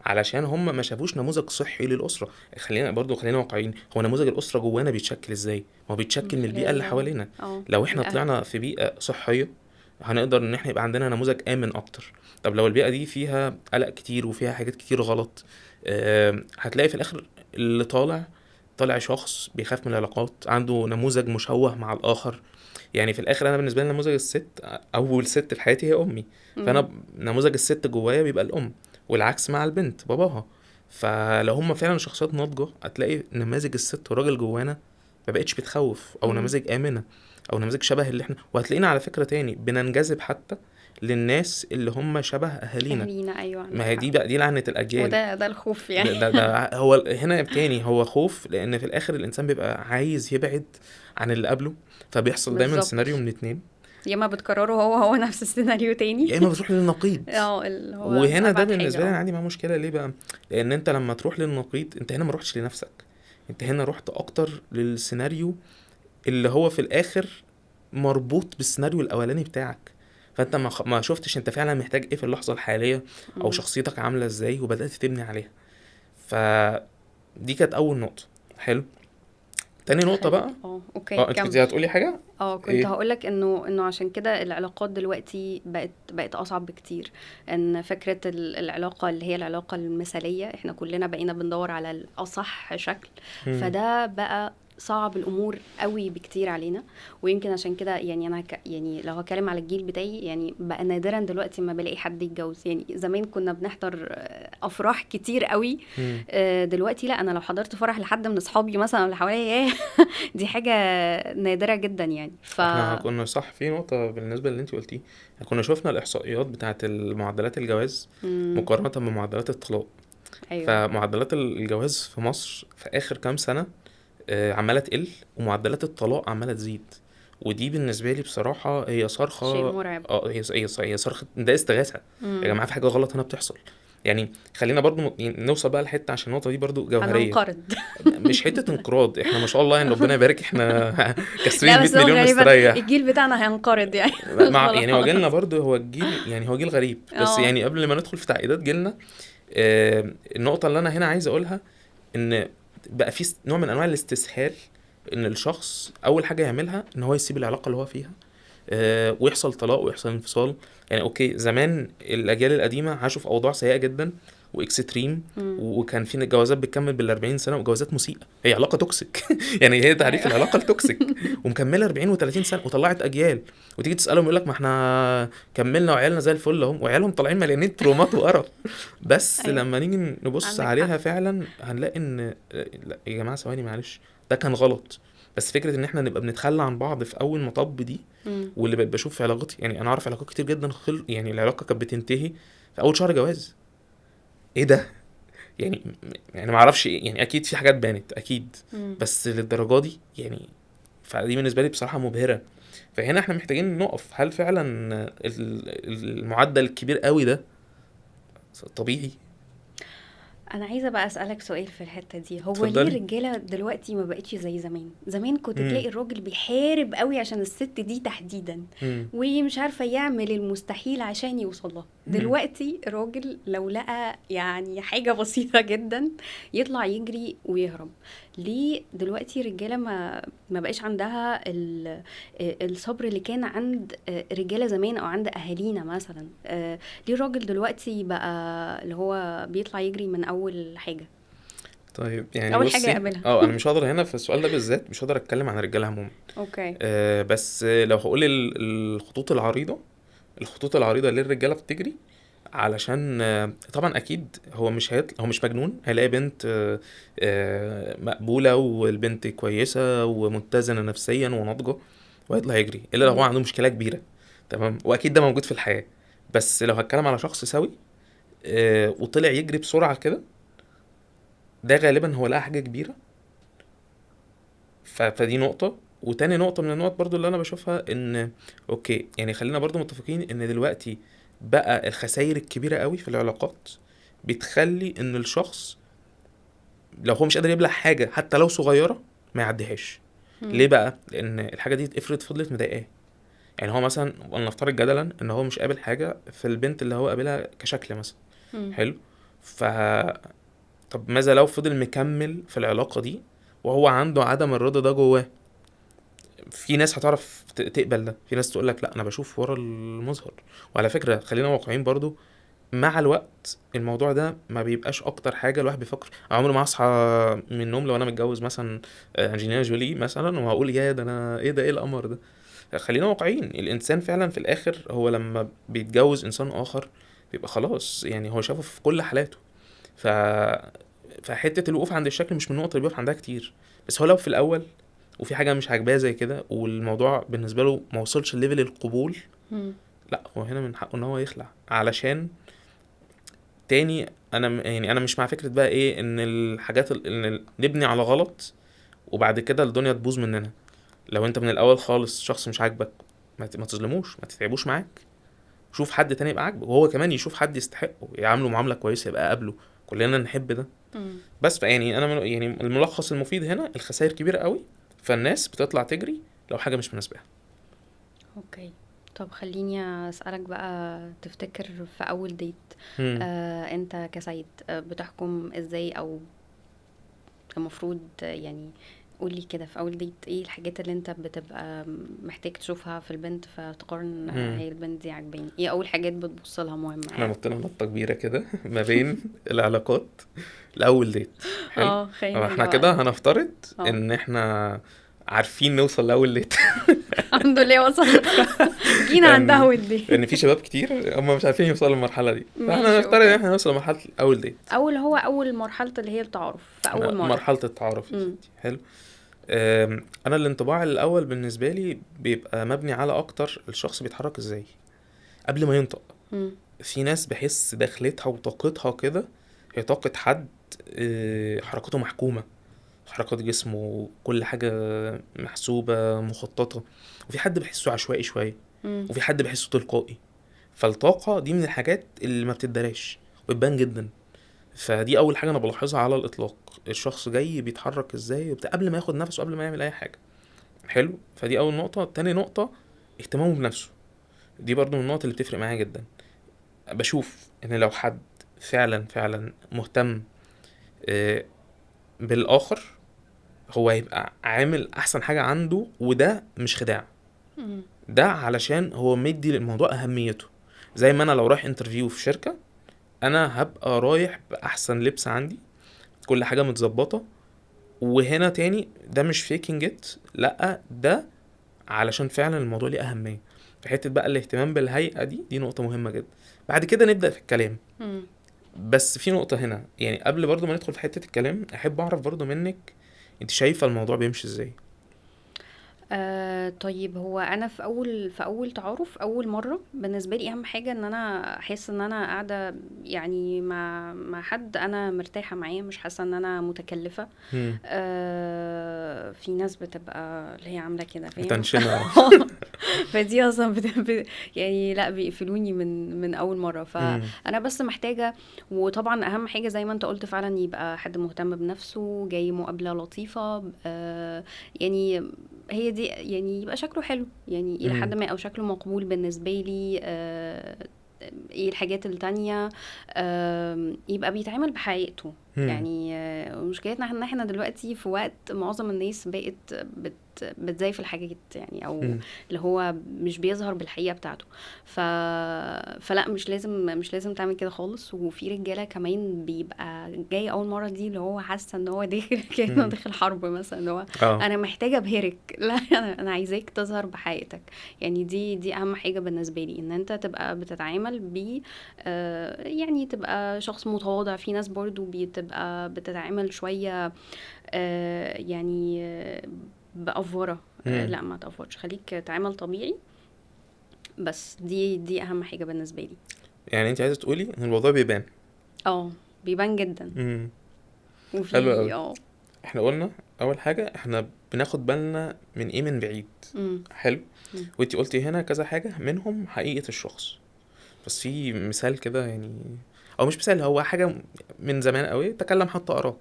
علشان هم ما شافوش نموذج صحي للأسرة. خلينا واقعيين، هو نموذج الأسرة جوانا بيتشكل ازاي؟ ما هو من بيتشكل من البيئة اللي خلال حوالينا. لو احنا الأهل. طلعنا في بيئة صحية، هنقدر ان احنا يبقى عندنا نموذج آمن اكتر. طب لو البيئة دي فيها قلق كتير وفيها حاجات كتير غلط، هتلاقي في الاخر اللي طالع شخص بيخاف من العلاقات، عنده نموذج مشوه مع الآخر. يعني في الاخر انا بالنسبه لي نموذج الست، اول ست في حياتي هي امي، مم. فانا نموذج الست جوايا بيبقى الام، والعكس مع البنت باباها. فلو هم فعلا شخصيات ناضجه، هتلاقي نماذج الست والراجل جوانا ما بقتش بتخوف، او مم. نماذج امنه، او نماذج شبه اللي احنا. وهتلاقينا على فكره تاني بننجذب حتى للناس اللي هم شبه اهالينا. أهالينا، أيوة ما عندك هي حق. دي بقى دي لعنه الاجيال. وده الخوف يعني. ده هو هنا تاني هو خوف، لان في الاخر الانسان بيبقى عايز يبعد عن اللي قبله، فبيحصل دايما سيناريو بالظبط. من اتنين. يا اما بتكرروا هو نفس السيناريو تاني. يا اما بتروح للنقيض. اللي هو وهنا ده أبعد حاجة. بالنسبه لي انا عندي معاه مشكله، ليه بقى؟ لان انت لما تروح للنقيض، انت هنا ما روحتش لنفسك، انت هنا رحت اكتر للسيناريو اللي هو في الاخر مربوط بالسيناريو الاولاني بتاعك. فانت ما شفتش انت فعلا محتاج ايه في اللحظه الحاليه، او مم. شخصيتك عامله ازاي، وبدات تبني عليها. فدي كانت اول نقطه. حلو. تاني نقطه حلو. بقى. اوكي انت كمل. كنت هتقولي حاجه. كنت ايه؟ هقولك انه عشان كده العلاقات دلوقتي بقت اصعب بكتير، ان فكرة العلاقة اللي هي العلاقة المثالية، احنا كلنا بقينا بندور على الاصح شكل، مم. فده بقى صعب الامور قوي بكتير علينا. ويمكن عشان كده يعني انا يعني لو هتكلم على الجيل بتاعي، يعني بقى نادرا دلوقتي ما بلاقي حد يتجوز. يعني زمان كنا بنحضر افراح كتير قوي، مم. دلوقتي لا، انا لو حضرت فرح لحد من اصحابي مثلا اللي حواليا ياه، دي حاجة نادرة جدا يعني. احنا كنا صح في نقطة بالنسبة اللي انت قلتيه، كنا شفنا الإحصائيات بتاعت معدلات الجواز مم. مقارنة بمعدلات الطلاق. ايوه. فمعدلات الجواز في مصر في آخر كام سنة عمالة تقل، ومعدلات الطلاق عمالة تزيد. ودي بالنسبة لي بصراحة هي صرخة. شيء مرعب. هي صرخة، ده استغاثة. يا مم. جماعة في حاجة غلط هنا بتحصل. يعني خلينا برضو يعني نوصل بقى لحتة، عشان النقطة دي برضو جوهرية. هننقرض. مش حتة انقراض، احنا ما شاء الله يعني ربنا يبارك، احنا كسرين لا 100 بس هو مليون غالبا مستريح. الجيل بتاعنا هينقرض يعني. يعني هو جيلنا خلاص. برضو، هو الجيل يعني هو جيل غريب، بس اه. يعني قبل ما ندخل في تعقيدات جيلنا، النقطة اللي أنا هنا عايز أقولها، إن بقى في نوع من أنواع الاستسهال، ان الشخص اول حاجه يعملها ان هو يسيب العلاقه اللي هو فيها، ويحصل طلاق ويحصل انفصال. يعني اوكي زمان الاجيال القديمه عاشوا في اوضاع سيئه جدا واكستريم، مم. وكان في جوازات بتكمل بال40 سنه وجوازات مسيئه، هي علاقه توكسيك يعني هي تعريف ايوه. العلاقه التوكسيك، ومكمله 40 و30 سنه وطلعت اجيال. وتيجي تسالهم يقول لك ما احنا كملنا وعيالنا زي الفل اهم، وعيالهم طالعين مليانين ترومات وقرف. بس ايوه لما نيجي نبص عندك حق. عليها فعلا هنلاقي ان لا يا جماعه ثواني معلش، ده كان غلط. بس فكره ان احنا نبقى بنتخلى عن بعض في اول مطب دي، مم. واللي بقيت بشوف في علاقاتي، يعني انا اعرف علاقات كتير جدا يعني العلاقه كانت بتنتهي في اول شهر جواز. ايه ده؟ يعني يعني ما اعرفش إيه، يعني اكيد في حاجات بانت اكيد، مم. بس للدرجه دي يعني؟ فدي بالنسبه لي بصراحه مبهره. فهنا احنا محتاجين نقف، هل فعلا المعدل الكبير قوي ده طبيعي؟ انا عايزه بقى اسالك سؤال في الحته دي، هو ليه اتفضلي. الرجاله دلوقتي ما بقتش زي زمان؟ زمان كنت امم. تلاقي الراجل بيحارب قوي عشان الست دي تحديدا، امم. ومش عارفه يعمل المستحيل عشان يوصل لها. امم. دلوقتي الراجل لو لقى يعني حاجه بسيطه جدا يطلع يجري ويهرب. ليه دلوقتي الرجاله ما بقاش عندها الصبر اللي كان عند رجاله زمان او عند اهالينا مثلا؟ ليه الراجل دلوقتي بقى اللي هو بيطلع يجري من اول حاجه، طيب يعني اول حاجه بصي، يقابلها؟ انا مش هقدر هنا في السؤال ده بالذات، مش هقدر اتكلم عن الرجاله عموما. اوكي. بس لو هقول الخطوط العريضه، الخطوط العريضه اللي الرجاله بتجري علشان طبعا اكيد هو مش مجنون، هيلاقي بنت مقبوله والبنت كويسه ومتزنه نفسيا وناضجه وهيطلع يجري، الا لو هو مم. عنده مشكله كبيره. تمام، واكيد ده موجود في الحياه. بس لو هتكلم على شخص سوي وطلع يجري بسرعه كده، ده غالبا هو لقى حاجه كبيره. فدي نقطة. وتاني نقطة من النقط برضو اللي أنا بشوفها إن أوكي، يعني خلينا برضو متفقين إن دلوقتي بقى الخسائر الكبيرة قوي في العلاقات بتخلي إن الشخص لو هو مش قادر يبلع حاجة حتى لو صغيرة ما يعديهاش. مم. ليه بقى؟ لأن الحاجة دي افرض فضلت مضايقاه، يعني هو مثلا ولنفترض جدلا إن هو مش قابل حاجة في البنت اللي هو قابلها كشكل مثلا. مم. حلو. ف طب ماذا لو فضل مكمل في العلاقة دي وهو عنده عدم الرضا ده جواه؟ في ناس هتعرف تقبل ده، في ناس تقول لك لا انا بشوف ورا المظهر. وعلى فكره خلينا واقعيين برضو، مع الوقت الموضوع ده ما بيبقاش اكتر حاجه الواحد بيفكر. عمري ما هصحى من النوم لو انا متجوز مثلا انجلينا جولي مثلا وهقول يا ده انا ايه ده، ايه القمر ده. خلينا واقعيين، الانسان فعلا في الاخر هو لما بيتجوز انسان اخر بيبقى خلاص، يعني هو شافه في كل حالاته. ف فحته الوقوف عند الشكل مش من النقط اللي بيقف عندها كتير. بس هو لو في الاول وفي حاجه مش عاجباه زي كده والموضوع بالنسبه له ما وصلش لليفل القبول، مم. لا هو هنا من حقه ان هو يخلع. علشان تاني انا يعني انا مش مع فكره بقى ايه ان الحاجات ان نبني على غلط وبعد كده الدنيا تبوظ مننا. لو انت من الاول خالص شخص مش عاجبك ما تظلموش، ما تتعبوش معاك، شوف حد تاني يبقى عاجبه وهو كمان يشوف حد يستحقه يعامله معامله كويسه يبقى قابله، كلنا نحب ده. مم. بس فيعني انا يعني الملخص المفيد هنا الخسائر كبيره قوي، فالناس بتطلع تجري لو حاجه مش مناسباها. اوكي. طب خليني اسالك بقى، تفتكر في اول ديت امم. انت كسيد بتحكم ازاي، او المفروض يعني قولي كده في اول ديت ايه الحاجات اللي انت بتبقى محتاج تشوفها في البنت فتقارن امم. هي البنت دي عجباني؟ ايه اول حاجات بتبص لها مهمه احنا يعني؟ نطينا نطه كبيره كده ما بين العلاقات الاول ديت. حلو. اه خلينا طب نرجع احنا بقى كده هنفترض اه ان احنا عارفين نوصل لاول ديت. الحمد لله وصلنا. جينا عند يعني اول دي. لان في شباب كتير هم مش عارفين يوصلوا للمرحله دي، فاحنا ماشي نفترض ان اوكي. احنا نوصل لمرحله اول ديت. اول مرحله اللي هي التعارف في اول مره. مرحله التعارف يا امم. ستي. حلو. انا الانطباع الاول بالنسبه لي بيبقى مبني على اكتر الشخص بيتحرك ازاي قبل ما ينطق. امم. في ناس بحس دخلتها وطاقتها كده هي طاقة حد حركاته محكومة، حركات جسمه كل حاجة محسوبة مخططة. وفي حد بحسه عشوائي شوية، امم. وفي حد بحسه تلقائي. فالطاقة دي من الحاجات اللي ما بتدراش وتبان جدا. فدي أول حاجة أنا بلاحظها على الإطلاق، الشخص جاي بيتحرك إزاي قبل ما ياخد نفسه قبل ما يعمل أي حاجة. حلو. فدي أول نقطة. تاني نقطة اهتمامه بنفسه، دي برضو من النقط اللي بتفرق معايا جدا. بشوف ان لو حد فعلا مهتم آه، بالاخر هو هيبقى عامل احسن حاجة عنده، وده مش خداع، مم. ده علشان هو مدي للموضوع اهميته. زي ما انا لو رايح انترفيو في شركة، انا هبقى رايح باحسن لبس عندي، كل حاجة متظبطة. وهنا تاني ده مش فيكينج ات، لا ده علشان فعلا الموضوع ليه اهمية. في حتة بقى الاهتمام بالهيئة دي نقطة مهمة جدا. بعد كده نبدأ في الكلام. مم. بس في نقطة هنا، يعني قبل برضو ما ندخل في حتة الكلام، احب اعرف برضو منك انت شايفة الموضوع بيمشي ازاي. طيب، هو انا في اول تعارف اول مره بالنسبه لي اهم حاجه ان انا احس ان انا قاعده يعني مع حد انا مرتاحه معاه، مش حاسه ان انا متكلفه. هم. في ناس بتبقى اللي هي عامله كده، فاهم؟ متنشنة. فدي اصلا يعني لا بيقفلوني من اول مره، هم. فانا بس محتاجه. وطبعا اهم حاجه زي ما انت قلت فعلا يبقى حد مهتم بنفسه، جاي مقابله لطيفه. يعني هي دي، يعني يبقى شكله حلو يعني الى حد هم. ما، او شكله مقبول بالنسبه لي. ايه الحاجات التانية؟ يبقى بيتعامل بحقيقته. هم. يعني مشكلتنا ان احنا دلوقتي في وقت معظم الناس بقت بتزيف الحاجات يعني، او هم. اللي هو مش بيظهر بالحقيقة بتاعته. ف... فلا مش لازم تعمل كده خالص. وفي رجالة كمان بيبقى جاي اول مرة دي اللي هو حاسة ان هو داخل كأنه هم. داخل حرب مثلا، اللي هو اه. انا محتاجة ابهرك. لا، انا عايزاك تظهر بحقيقتك. يعني دي اهم حاجة بالنسبة لي، ان انت تبقى بتتعامل يعني تبقى شخص متواضع. في ناس برضو بتبقى بتتعامل شوية يعني بأفورة. هم. لا، ما تأفورش، خليك تعامل طبيعي. بس دي اهم حاجة بالنسبة لي. يعني انت عايزة تقولي ان الموضوع بيبان. اه، بيبان جدا. هم. حلو وفي قوي. احنا قلنا اول حاجة احنا بناخد بالنا من ايه من بعيد. مم. حلو. مم. وانتي قلتي هنا كذا حاجة منهم حقيقة الشخص. بس في مثال كده يعني، او مش مثال، هو حاجة من زمان قوي، تكلم حتى اراك.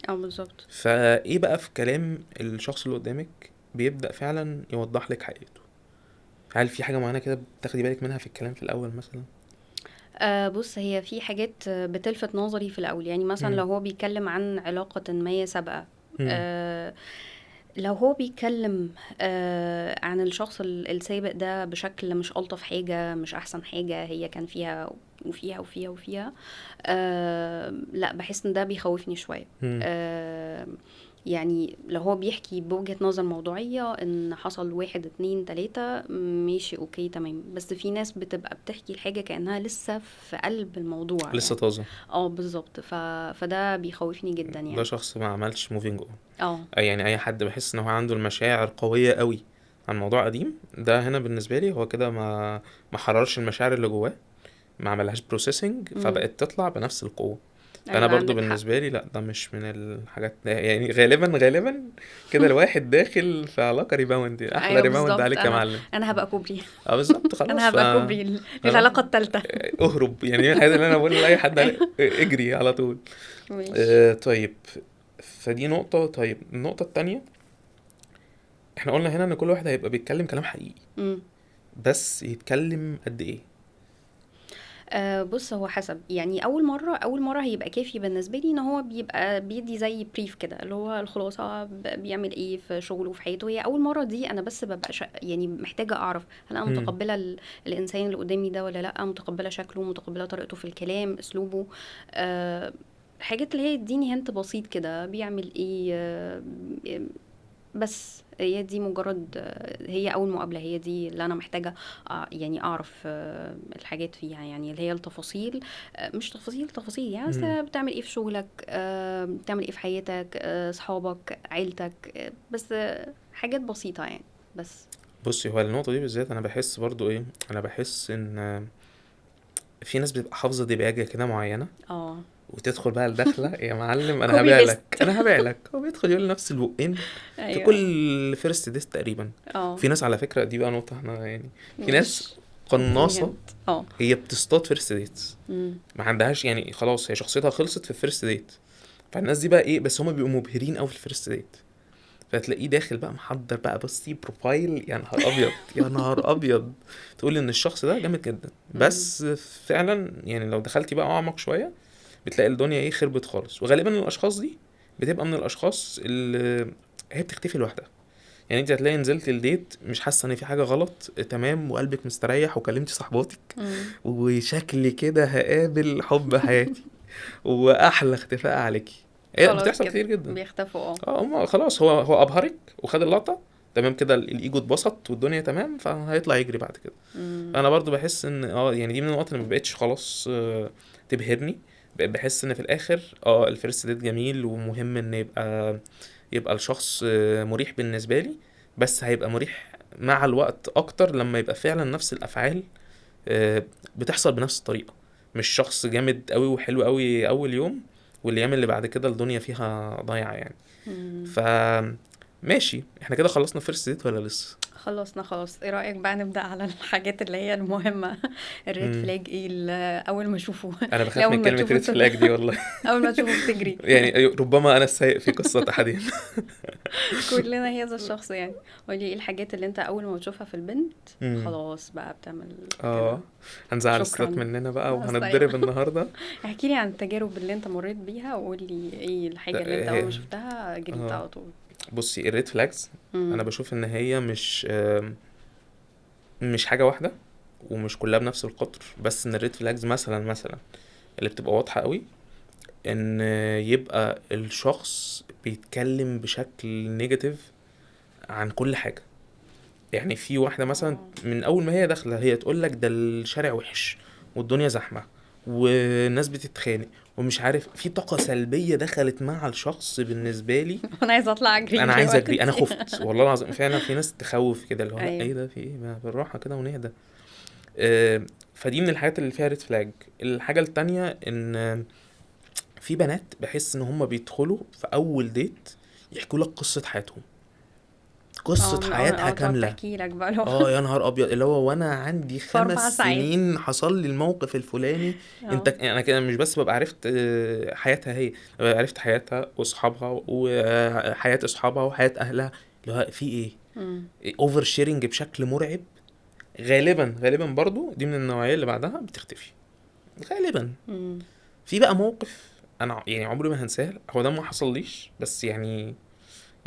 اه، بالظبط. فايه بقى في كلام الشخص اللي قدامك بيبدأ فعلا يوضح لك حقيقته؟ هل في حاجة معينة كده بتاخدي بالك منها في الكلام في الاول مثلا؟ بص، هي في حاجات بتلفت نظري في الأول. يعني مثلا امم. لو هو بيتكلم عن علاقة ما سابقة، امم. آه، لو هو بيتكلم عن الشخص السابق ده بشكل مش ألطف حاجة، مش أحسن حاجة هي كان فيها وفيها وفيها وفيها. لا، بحس ان ده بيخوفني شوية. امم. آه يعني لو هو بيحكي بوجهة نظر موضوعية ان حصل واحد اتنين تلاتة، ماشي، اوكي، تمام. بس في ناس بتبقى بتحكي الحاجة كأنها لسه في قلب الموضوع لسه يعني. طازة. بالظبط. فده بيخوفني جدا ده يعني. شخص ما عملش موفينج اون. اه. يعني اي حد بحس ان هو عنده المشاعر قوية قوي عن موضوع قديم، ده هنا بالنسبة لي هو كده ما حررش المشاعر اللي جواه، ما عملهاش بروسيسنج امم. فبقت تطلع بنفس القوة. فانا ايوه، برضو عندك حق. بالنسبة لي لا، ده مش من الحاجات يعني غالبا كده الواحد داخل في علاقة ريباوند، احلى ايوه، ريباوند بالظبط. عليك يا انا معلم. انا هبقى كوبري. اه بالظبط، انا خلاص هبقى كوبري انا للعلاقة التالتة. اهرب، يعني الحاجة اللي انا بقول لاي حد عليه اجري على طول. ماشي. طيب، فدي نقطة. طيب النقطة التانية، احنا قلنا هنا ان كل واحد هيبقى بيتكلم كلام حقيقي، امم. بس يتكلم قد ايه؟ بص، هو حسب. يعني اول مره هيبقى كافي بالنسبه لي ان هو بيبقى بيدي زي بريف كده، اللي هو الخلاصه بيعمل ايه في شغله وفي حياته. هي اول مره دي انا بس ببقى يعني محتاجه اعرف هل انا امم. متقبله الانسان اللي قدامي ده ولا لا، متقبله شكله، متقبله طريقته في الكلام، اسلوبه. أه حاجات اللي هي يديني هنت بسيط كده بيعمل ايه. بس هي دي مجرد هي اول مقابله، هي دي اللي انا محتاجه يعني اعرف الحاجات فيها، يعني اللي هي التفاصيل. مش تفاصيل تفاصيل يعني، بس امم. بتعمل ايه في شغلك، بتعمل ايه في حياتك، اصحابك، عيلتك، بس حاجات بسيطه يعني. بس. بصي، هو النقطة دي بالذات انا بحس برضو ايه، انا بحس ان في ناس بتبقى حافظة دباجة كده معينة، اه. وتدخل بقى الدخلة يا معلم انا كوبي هبيع لك بيست. انا هبيع لك هو بيدخل يقول نفس البقين في ايوه. كل فيرست ديت تقريبا. اه. في ناس على فكرة دي بقى نقطة احنا يعني، في ناس ماشي. اديني قناصة، هنت. اه. هي بتصطاد فيرست ديتس، أمم. ما عندهاش يعني خلاص هي شخصيتها خلصت في الفيرست ديت. فالناس دي بقى ايه، بس هما بيبقوا مبهرين قوي في الفيرست ديت، فتلاقيه داخل بقى محضر بقى، بصي بروفايل يا نهار ابيض يا نهار ابيض، تقول ان الشخص ده جامد جدا. أمم. بس فعلا يعني لو دخلتي بقى اعمق شويه، بتلاقي الدنيا ايه، خربت خالص. وغالبا الاشخاص دي بتبقى من الاشخاص اللي هي بتختفي لوحدها. يعني انت هتلاقي نزلت الديت مش حاسه ان في حاجه غلط، تمام، وقلبك مستريح، وكلمتي صاحباتك، مم. وشكلي كده هقابل حب حياتي، واحلى اختفاء عليكي. هي خلاص بتحصل كده كتير جدا. بيختفوا هم خلاص، هو ابهرك وخد اللقطه، تمام كده، الايجو اتبسط والدنيا تمام، فهيطلع يجري بعد كده. مم. انا برضو بحس ان يعني دي من النقط اللي ما بقتش خلاص تبهرني. بقيت بحس ان في الاخر الفيرست ديت جميل ومهم ان يبقى الشخص مريح بالنسبه لي، بس هيبقى مريح مع الوقت اكتر لما يبقى فعلا نفس الافعال آه، بتحصل بنفس الطريقه. مش شخص جامد قوي وحلو قوي اول يوم، والايام اللي بعد كده الدنيا فيها ضايعه يعني. مم. ف ماشي، احنا كده خلصنا فيرست ديت ولا لسه؟ خلصنا خلاص. ايه رأيك بقى نبدأ على الحاجات اللي هي المهمة؟ الريد مم. فلاج ايه اول ما اشوفه؟ انا بخاف اول من ما كلمه تشوفه ريد فلاج دي والله. اول ما تشوفه بتجري. يعني ربما انا السيء في قصه احدهم. كلنا هذا الشخص يعني. قولي ايه الحاجات اللي انت اول ما بتشوفها في البنت مم. خلاص بقى بتعمل كده؟ اه، هنزعل الستات شكرا. مننا بقى بس ايوه. وهنتضرب النهارده. احكي لي عن التجارب اللي انت مريت بيها، وقولي ايه الحاجة اللي انت اول ما اه شفتها جريت آه. على طول. بصي، الريد فلاجز انا امم. بشوف ان هي مش حاجه واحده، ومش كلها بنفس القطر. بس ان الريد فلاجز مثلا اللي بتبقى واضحه قوي، ان يبقى الشخص بيتكلم بشكل نيجاتيف عن كل حاجه. يعني في واحده مثلا اه. من اول ما هي داخله هي تقول لك ده الشارع وحش والدنيا زحمه والناس بتتخانق ومش عارف، في طاقه سلبيه دخلت مع الشخص بالنسبه لي. انا عايزه اطلع اجري انا عايز اجري، انا دلوقتي. خفت والله العظيم فعلا. في ناس تخوف كده، اللي هو لا ايوه. ايه ده، في ايه، ما بالراحه كده ونهدى. فدي من الحاجات اللي فيها ريد فلاج. الحاجه التانية ان في بنات بحس ان هم بيدخلوا في اول ديت يحكوا لك قصه حياتهم، قصه حياتها تقعد كامله. تحكي لك بقى لو اه يا نهار ابيض، اللي هو وانا عندي في 4 ساعات. 5 سنين حصل لي الموقف الفلاني. انت اه. انا كده مش بس ببقى عرفت حياتها هي، ببقى عرفت حياتها واصحابها وحياة اصحابها وحياة اهلها. اللي هو في ايه، امم. اوفر شيرنج بشكل مرعب. غالبا برضو دي من النوعية اللي بعدها بتختفي غالبا. امم. في بقى موقف انا يعني عمري ما هنساه، هو ده ما حصليش بس يعني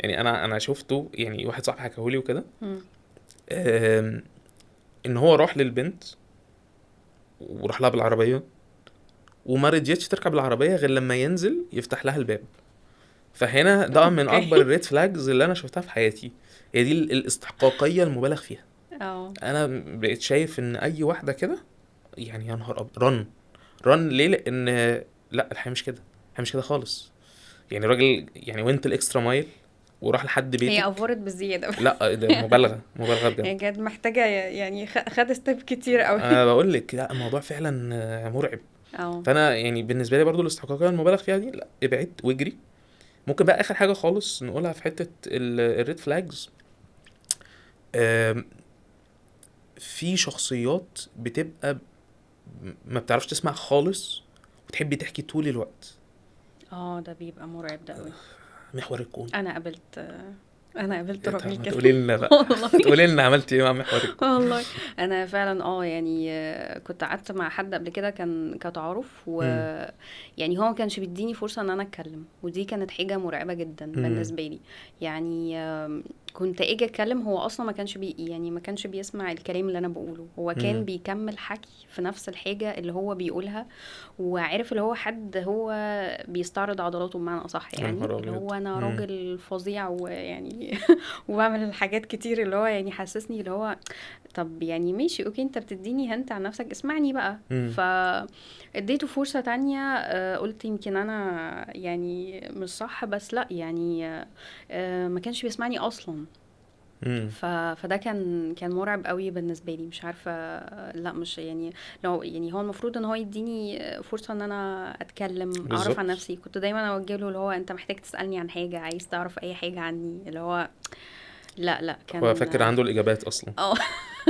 انا شفته، يعني واحد صاحبي حكاهولي وكده. امم. آم، ان هو راح للبنت وراح لها بالعربيه، وما رضيتش تركب العربيه غير لما ينزل يفتح لها الباب. فهنا ده من اوكي. اكبر الريد فلاجز اللي انا شفتها في حياتي. هي دي الاستحقاقيه المبالغ فيها. اه. انا بقيت شايف ان اي واحده كده، يعني يا نهار ابيض، رن ليه؟ لان لا، الحياه مش كده، الحياه مش كده خالص. يعني راجل يعني وانت الاكسترا مايل وراح لحد هي بيتك. افورت بالزياده. لا ده مبالغه بجد. هي كانت محتاجه يعني خد ستيب كتير قوي. انا بقول لك لا، الموضوع فعلا مرعب. اه. فانا يعني بالنسبه لي برضو الاستحقاقيه المبالغ فيها دي لا، ابعد واجري. ممكن بقى اخر حاجه خالص نقولها في حته الريد فلاجز. في شخصيات بتبقى ما بتعرفش تسمع خالص، وتحبي تحكي طول الوقت. اه ده بيبقى مرعب ده قوي. محور الكون. انا قابلت انا قابلت راجل طب ما كده. تقولي لنا بقى. والله. تقولي لنا عملتي ايه مع محور الكون. والله انا فعلا يعني كنت قعدت مع حد قبل كده كان كتعارف، و امم. يعني هو ما كانش بيديني فرصة ان انا اتكلم، ودي كانت حاجة مرعبة جدا امم. بالنسبة لي. يعني كنت اجي اتكلم، هو اصلا ما كانش يعني ما كانش بيسمع الكلام اللي انا بقوله، هو كان امم. بيكمل حكي في نفس الحاجة اللي هو بيقولها. وعارف اللي هو حد هو بيستعرض عضلاته بمعنى اصح، يا يعني نهار اللي ابيض. هو انا امم. راجل فظيع ويعني وبعمل حاجات كتير، اللي هو يعني حسسني اللي هو طب يعني ماشي اوكي، انت بتديني هنت عن نفسك، اسمعني بقى. امم. فاديته فرصة تانية. قلت يمكن انا يعني مش صح، بس لا يعني ما كانش بيسمعني اصلا. امم. فده كان مرعب قوي بالنسبة لي، مش عارفة. لا مش يعني، لو يعني هو المفروض ان هو يديني فرصة ان انا اتكلم اعرف عن بالظبط. نفسي. كنت دايما اوجه له اللي هو انت محتاج تسألني عن حاجة، عايز تعرف اي حاجة عني، اللي هو لا هو كان فاكر عنده الاجابات اصلا. اه.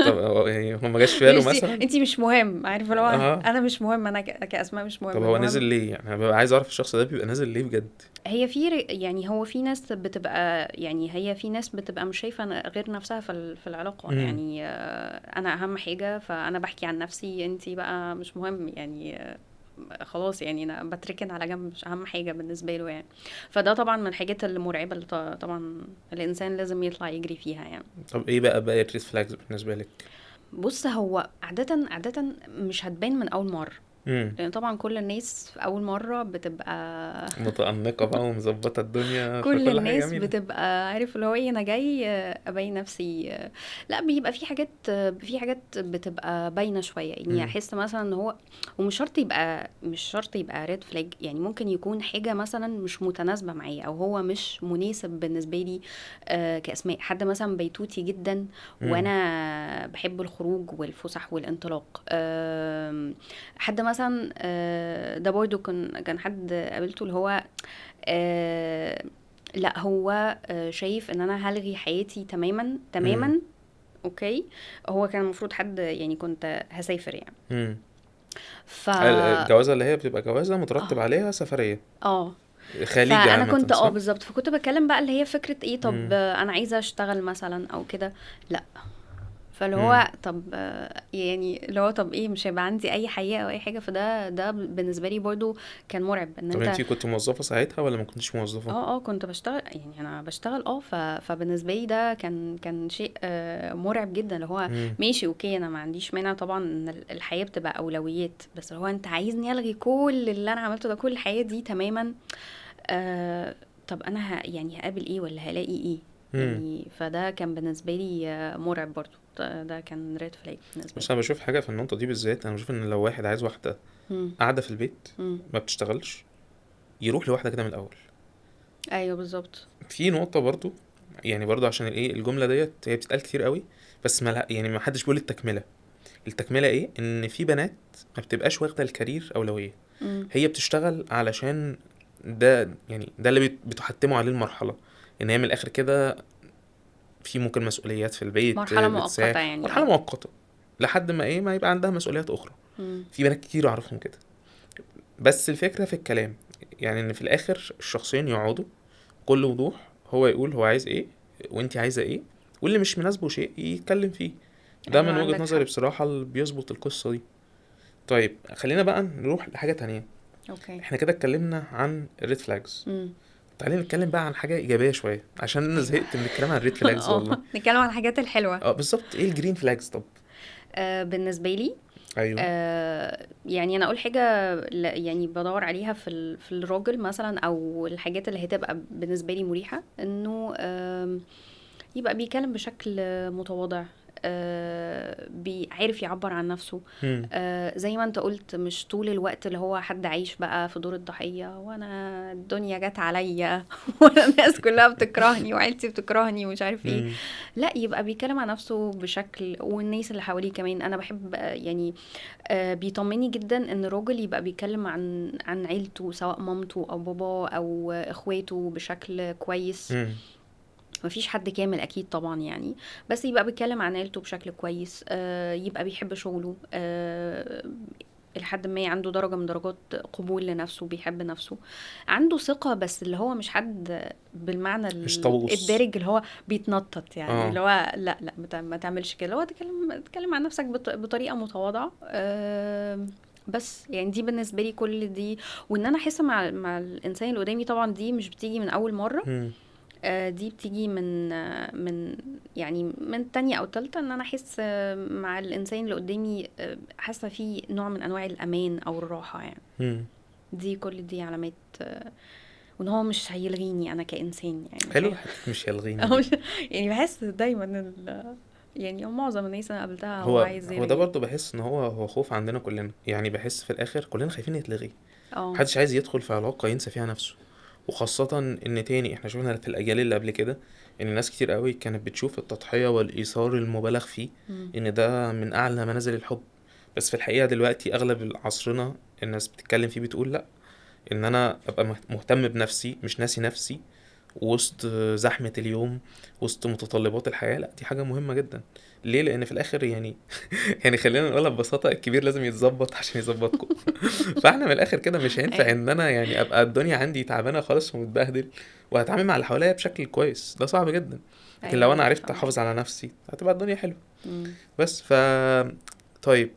طب يعني هو ما جاش في باله مثلا. انتي مش مهم، عارفه اللي هو اه. انا مش مهم، انا كاسماء مش طب مهم، هو نزل المهم. ليه؟ يعني انا ببقى عايز اعرف الشخص ده بيبقى نازل ليه بجد. هي يعني هو في ناس بتبقى، يعني هي في ناس بتبقى مش شايفه غير نفسها في العلاقه، امم. يعني انا اهم حاجه، فانا بحكي عن نفسي، انتي بقى مش مهم يعني. خلاص يعني انا بتركن على جنب، مش اهم حاجه بالنسبه له يعني. فده طبعا من الحاجات المرعبه اللي طبعا الانسان لازم يطلع يجري فيها يعني. طب ايه بقى الريد فلاجز بالنسبه لك؟ بص، هو عاده مش هتبان من اول مره، امم. لان طبعا كل الناس في اول مره بتبقى متأنقة بقى ومظبطة الدنيا كل فكل حاجة الناس جميلة. بتبقى عارف اللي هو ايه، انا جاي ابين نفسي. لا، بيبقى في حاجات، بتبقى باينه شويه يعني. امم. احس مثلا ان هو، مش شرط يبقى ريد فلاج يعني. ممكن يكون حاجه مثلا مش متناسبه معايا، او هو مش مناسب بالنسبه لي. كاسماء حد مثلا بيتوتي جدا، امم. وانا بحب الخروج والفسح والانطلاق. حد مثلا، ده برضه كان حد قابلته اللي هو، آه لا هو شايف ان انا هلغي حياتي تماما امم. تماما. اوكي. هو كان المفروض حد يعني، كنت هسافر يعني. امم. ف الجوازة اللي هي بتبقى جوازة مترتب اه عليها سفرية اه خليجي فانا عامة، كنت صح؟ بالظبط، فكنت بتكلم بقى اللي هي فكرة ايه، طب امم. انا عايزة اشتغل مثلا او كده. لا، فاللي امم. هو طب يعني اللي هو طب ايه، مش هيبقى عندي اي حياة او اي حاجة. ده بالنسبة لي برضو كان مرعب ان طب انت. انتي كنت موظفة ساعتها ولا ما كنتش موظفة؟ كنت باشتغل يعني، انا باشتغل. فبالنسبه لي ده كان شيء مرعب جدا. اللي هو امم. ماشي اوكي، انا ما عنديش مانع طبعا ان الحياه بتبقى اولويات، بس اللي هو انت عايزني الغي كل اللي انا عملته ده، كل الحياه دي تماما. طب انا يعني هقابل ايه ولا هلاقي ايه امم. يعني؟ فده كان بالنسبه لي مرعب برضو. ده كان ريد فلاج بالنسبه لي. بس انا بشوف حاجة في النقطة دي بالذات، انا بشوف ان لو واحد عايز واحدة مم. قاعدة في البيت مم. ما بتشتغلش، يروح لواحدة كده من الاول. ايوه بالظبط. في نقطة برضو، يعني برضو عشان ايه الجملة ديت هي بتتقال كتير قوي، بس ما يعني ما حدش بيقول التكملة. التكملة ايه؟ ان في بنات ما بتبقاش واخدة الكارير اولوية، مم. هي بتشتغل علشان ده يعني ده اللي بتحتموا عليه المرحلة، ان هي من الاخر كده في ممكن مسؤوليات في البيت مرحله بتساعد، مؤقته يعني. مرحلة اه. مؤقتة لحد ما ايه ما يبقى عندها مسؤوليات اخرى. مم. في بنات كتير اعرفهم كده. بس الفكرة في الكلام، يعني ان في الاخر الشخصين يقعدوا بكل وضوح، هو يقول هو عايز ايه وانتي عايزة ايه، واللي مش مناسبه شيء يتكلم فيه. ده ايوه من وجهة عندك نظري حق. بصراحة اللي بيظبط القصة دي. طيب خلينا بقى نروح لحاجة تانية. اوكي. احنا كده اتكلمنا عن الريد فلاجز، مم. تعالي نتكلم بقى عن حاجة إيجابية شوية، عشان أنا ايوه. زهقت من الكلام عن الريد فلاجز والله. نتكلم عن الحاجات الحلوة. اه بالظبط، ايه الجرين فلاجز طب؟ بالنسبة لي، ايوه. يعني انا اقول حاجة يعني بدور عليها في الراجل مثلا، او الحاجات اللي هتبقى بالنسبة لي مريحة، انه يبقى بيتكلم بشكل متواضع، عارف يعبر عن نفسه. هم. زي ما انت قلت، مش طول الوقت اللي هو حد عايش بقى في دور الضحية، وانا الدنيا جت عليا وانا الناس كلها بتكرهني وعيلتي بتكرهني ومش عارف ايه. هم. لا، يبقى بيتكلم عن نفسه بشكل، والناس اللي حواليه كمان. انا بحب يعني بيطمني جدا ان الراجل يبقى بيتكلم عن عيلته، سواء مامته او باباه او اخواته، بشكل كويس. هم. مفيش حد كامل اكيد طبعا يعني، بس يبقى بيتكلم عن عيلته بشكل كويس. يبقى بيحب شغله، لحد ما عنده درجة من درجات قبول لنفسه، بيحب نفسه، عنده ثقة. بس اللي هو مش حد بالمعنى مش طاووس. الدارج اللي هو بيتنطط يعني. اللي اه. هو لا لا، ما تعملش كده. اللي هو تكلم عن نفسك بطريقة متواضعة. بس يعني دي بالنسبة لي كل دي. وان انا احس مع الانسان اللي قدامي، طبعا دي مش بتيجي من اول مرة. هم. دي بتيجي من يعني من تانية او تالتة، ان انا احس مع الانسان اللي قدامي حاسة فيه نوع من انواع الامان او الراحة يعني. هم. كل دي علامات، وان هو مش هيلغيني انا كانسان يعني. حلوة حتة مش يلغيني أو دي. مش يعني بحس دايما يعني معظم الناس انا قابلتها هو عايز هو ده يلغي. برضو بحس ان هو خوف عندنا كلنا، يعني بحس في الاخر كلنا خايفين يتلغي، اه. محدش عايز يدخل في علاقة ينسى فيها نفسه. وخاصة ان تاني احنا شفنا في الاجيال اللي قبل كده ان ناس كتير قوي كانت بتشوف التضحية والايثار المبالغ فيه مم. ان ده من اعلى منازل الحب. بس في الحقيقة دلوقتي اغلب عصرنا الناس بتتكلم فيه بتقول لا، ان انا ابقى مهتم بنفسي مش ناسي نفسي وسط زحمة اليوم، وسط متطلبات الحياة، لا دي حاجة مهمة جدا. ليه؟ لان في الاخر يعني يعني خلينا نقولها ببساطة، الكبير لازم يتظبط عشان يظبطكم. فاحنا من الاخر كده مش هينفع ايوه. ان انا يعني ابقى الدنيا عندي تعبانة خالص ومتبهدل وهتعامل مع اللي حواليا بشكل كويس، ده صعب جدا. لكن ايوه لو انا عندك عرفت حق. احافظ على نفسي هتبقى الدنيا حلوة. مم. بس طيب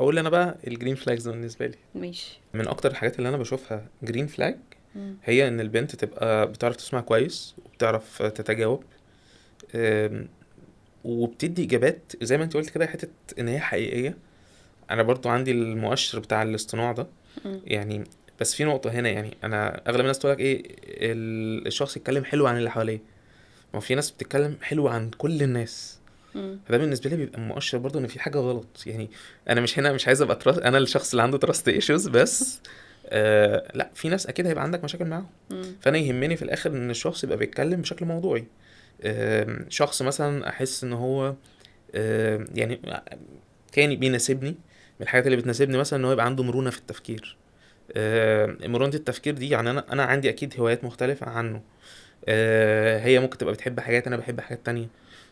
اقول انا بقى الجرين فلاجز بالنسبه لي. ماشي. من اكتر الحاجات اللي انا بشوفها جرين فلاج مم. هي ان البنت تبقى بتعرف تسمع كويس وبتعرف تتجاوب، أم، وبتدي اجابات زي ما انت قلت كده، حته ان هي حقيقيه. انا برضو عندي المؤشر بتاع الاصطناع ده مم. يعني. بس في نقطه هنا، يعني انا اغلب الناس تقول لك ايه، الشخص يتكلم حلو عن اللي حواليه. ما في ناس بتتكلم حلو عن كل الناس، مم. فده بالنسبه لي بيبقى مؤشر برضو ان في حاجه غلط يعني. انا مش هنا، مش عايز ابقى انا الشخص اللي عنده تراست ايشوز بس. لا، في ناس اكيد هيبقى عندك مشاكل معاهم. مم. فانا يهمني في الاخر ان الشخص يبقى بيتكلم بشكل موضوعي. شخص مثلا احس ان هو يعني كان بيناسبني. من الحاجات اللي بتناسبني مثلا ان هو يبقى عنده مرونة في التفكير. مرونة التفكير دي يعني انا عندي اكيد هوايات مختلفة عنه. هي ممكن تبقى بتحب حاجات، انا بحب حاجات تانية.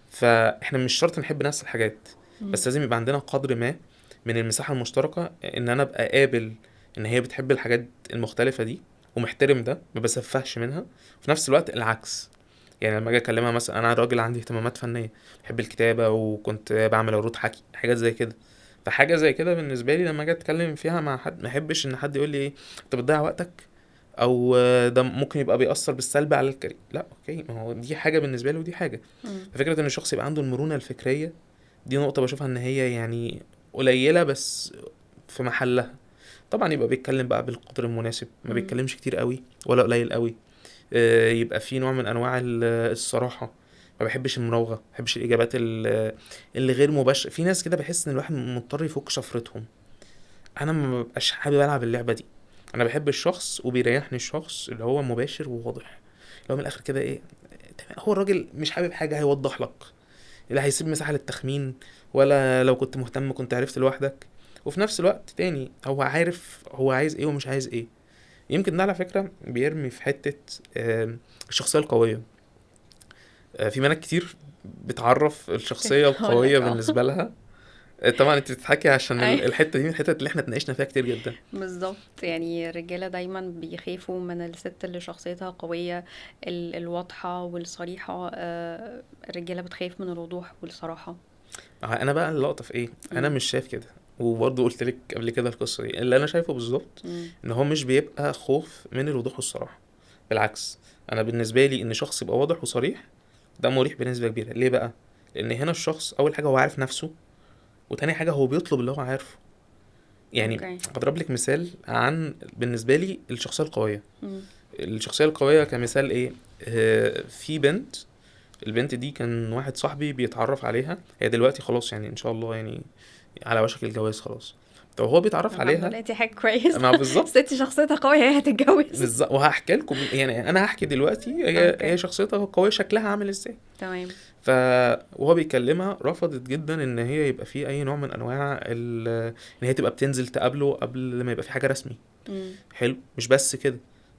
فاحنا مش شرط نحب نفس الحاجات، مم. بس لازم يبقى عندنا قدر ما من المساحة المشتركة، ان انا ابقى قابل ان هي بتحب الحاجات المختلفة دي ومحترم ده، ما بسفهش منها. في نفس الوقت العكس، يعني لما اجي اكلمها مثلا، انا راجل عندي اهتمامات فنيه، بحب الكتابه وكنت بعمل عروض حكي، حاجات زي كده. فحاجه زي كده بالنسبه لي لما اجي اتكلم فيها مع حد، ما احبش ان حد يقول لي ايه، انت بتضيع وقتك، او ده ممكن يبقى بيأثر بالسلب على الكارير. لا اوكي، ما هو دي حاجه بالنسبه لي ودي حاجه. مم. ففكره ان الشخص يبقى عنده المرونه الفكريه، دي نقطه بشوفها ان هي يعني قليله بس في محلها. طبعا يبقى بيتكلم بقى بالقدر المناسب، ما مم. بيتكلمش كتير قوي ولا قليل قوي. يبقى في نوع من انواع الصراحه. ما بحبش المراوغه، ما بحبش الاجابات اللي غير مباشره. في ناس كده بحس ان الواحد مضطر يفك شفرتهم. انا ما ببقاش حابب العب اللعبه دي. انا بحب الشخص وبيريحني الشخص اللي هو مباشر وواضح، اللي هو من الاخر كده ايه، تمام، هو الراجل مش حابب حاجه هيوضح لك، لا هيسيب مساحه للتخمين، ولا لو كنت مهتم كنت عرفت لوحدك. وفي نفس الوقت تاني هو عارف هو عايز ايه ومش عايز ايه. يمكن ده على فكرة بيرمي في حتة الشخصية القوية. في بنات كتير بتعرف الشخصية هقول القوية لك بالنسبة لها. طبعا انت بتضحكي عشان اي الحتة دي من الحتت اللي احنا اتناقشنا فيها كتير جدا. بالظبط. يعني الرجالة دايما بيخافوا من الست اللي شخصيتها قوية، الواضحة والصريحة. الرجالة بتخاف من الوضوح والصراحة. انا بقى اللقطة في ايه، انا مم. مش شايف كده. وبرضه قلت لك قبل كده القصة دي، اللي انا شايفه بالظبط مم. ان هو مش بيبقى خوف من الوضوح والصراحة. بالعكس، انا بالنسبة لي ان شخص يبقى واضح وصريح ده مريح بنسبة كبيرة. ليه بقى؟ لان هنا الشخص اول حاجة هو عارف نفسه، وتاني حاجة هو بيطلب اللي هو عارفه. يعني اوكي. اضرب لك مثال عن بالنسبه لي الشخصيه القويه. مم. الشخصيه القويه كمثال ايه، في بنت، البنت دي كان واحد صاحبي بيتعرف عليها، هي دلوقتي خلاص يعني ان شاء الله يعني على وشك الجواز خلاص. طب هو بيتعرف الحمد عليها، لله، دي حاجة كويسة. ما بالظبط. ست شخصيتها قوية هي هتتجوز. بالظبط، وهحكي لكم يعني، انا هحكي دلوقتي هي اوكي. شخصيتها قويه، شكلها عامل ازاي. تمام. ف وهو بيكلمها رفضت جدا ان هي يبقى في اي نوع من انواع ان هي تبقى بتنزل تقابله قبل ما يبقى في حاجه رسمي. مم. حلو، مش بس كده،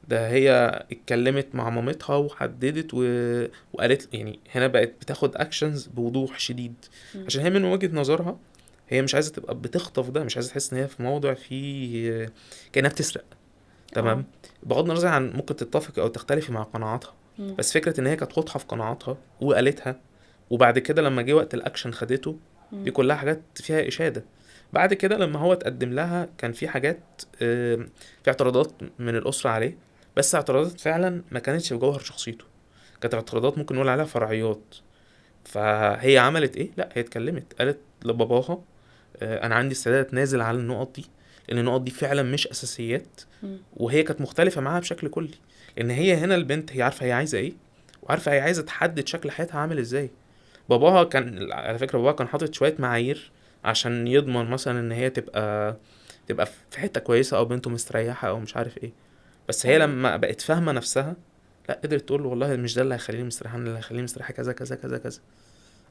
ده هي اتكلمت مع مامتها وحددت وقالت يعني هنا بقت بتاخد اكشنز بوضوح شديد، مم. عشان هي من وجهة نظرها هي مش عايزة تبقى بتخطف ده، مش عايزة تحس ان هي في موضع فيه كأنها بتسرق. اه. تمام. بغض النظر عن ممكن تتفق او تختلفي مع قناعاتها، مم. بس فكرة ان هي كانت واضحة في قناعاتها وقالتها، وبعد كده لما جه وقت الاكشن خدته. دي مم. كلها حاجات فيها اشادة. بعد كده لما هو اتقدم لها كان في حاجات، في اعتراضات من الاسرة عليه، بس اعتراضات فعلا ما كانتش في جوهر شخصيته، كانت اعتراضات ممكن نقول عليها فرعيات. فهي عملت ايه، لا هي اتكلمت قالت لباباها انا عندي استعداد اتنازل على النقط دي، لان النقط دي فعلا مش اساسيات. مم. وهي كانت مختلفة معاها بشكل كلي، لان هي هنا البنت هي عارفة هي عايزة ايه، وعارفة هي عايزة تحدد شكل حياتها عامل ازاي. باباها كان على فكرة باباها كان حاطط شوية معايير عشان يضمن مثلا ان هي تبقى في حتة كويسة، او بنته مستريحة او مش عارف ايه. بس هي تمام. لما بقت فاهمة نفسها، لا قدرت تقول له والله مش ده اللي هيخليني مستريحة، اللي هيخليني مستريحة كذا كذا كذا كذا.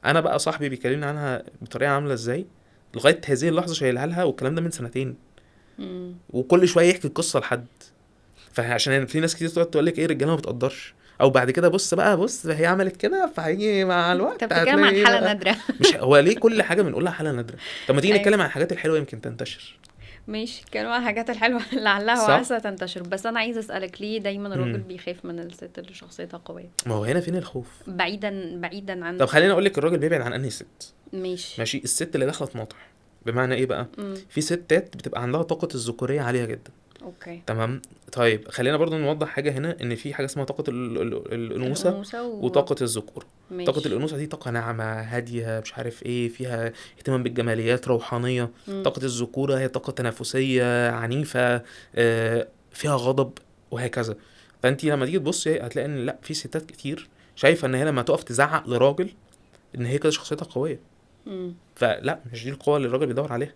انا بقى صاحبي بيكلمني عنها بطريقة عاملة ازاي لغاية هذه اللحظة شايلها لها، والكلام ده من سنتين، مم. وكل شوية يحكي القصة لحد. فعشان في ناس كتير تقعد تقول لك ايه، الرجاله ما بتقدرش، او بعد كده بص بقى، بص هي عملت كده، فهيجي مع انت الوقت بتتكلم عن هتلاقي حالة بقى. نادرة. مش هو ليه كل حاجه بنقولها حاله نادره؟ طب ما تيجي ايوه. نتكلم عن الحاجات الحلوه يمكن تنتشر. ماشي، كانوا الحاجات الحلوة لعلها صح. وعسى تنتشر. بس انا عايزة اسألك، ليه دايما الراجل امم بيخاف من الست اللي شخصيتها قوية؟ ما هو هنا فين الخوف؟ بعيدا طب عن. خليني اقول لك الراجل بيبعد عن انهي ست. ماشي. ماشي، الست اللي داخله تناطح، بمعنى ايه بقى؟ في ستات بتبقى عندها طاقة الذكورية عالية جدا، اوكي. تمام. طيب خلينا برضو نوضح حاجة هنا، ان في حاجة اسمها طاقة الأنوثة الأنوثة وطاقة الذكورة. طاقة ماشي. الأنوثة دي طاقة ناعمة هادية مش عارف ايه، فيها اهتمام بالجماليات، روحانية. طاقة الذكورة هي طاقة تنافسية عنيفة، فيها غضب وهكذا. فانت لما تيجي تبصي هتلاقي ان لا، في ستات كتير شايفة ان هي لما تقف تزعق لراجل ان هي كده شخصيتها قوية. مم. فلا، مش دي القوة اللي الراجل بيدور عليها.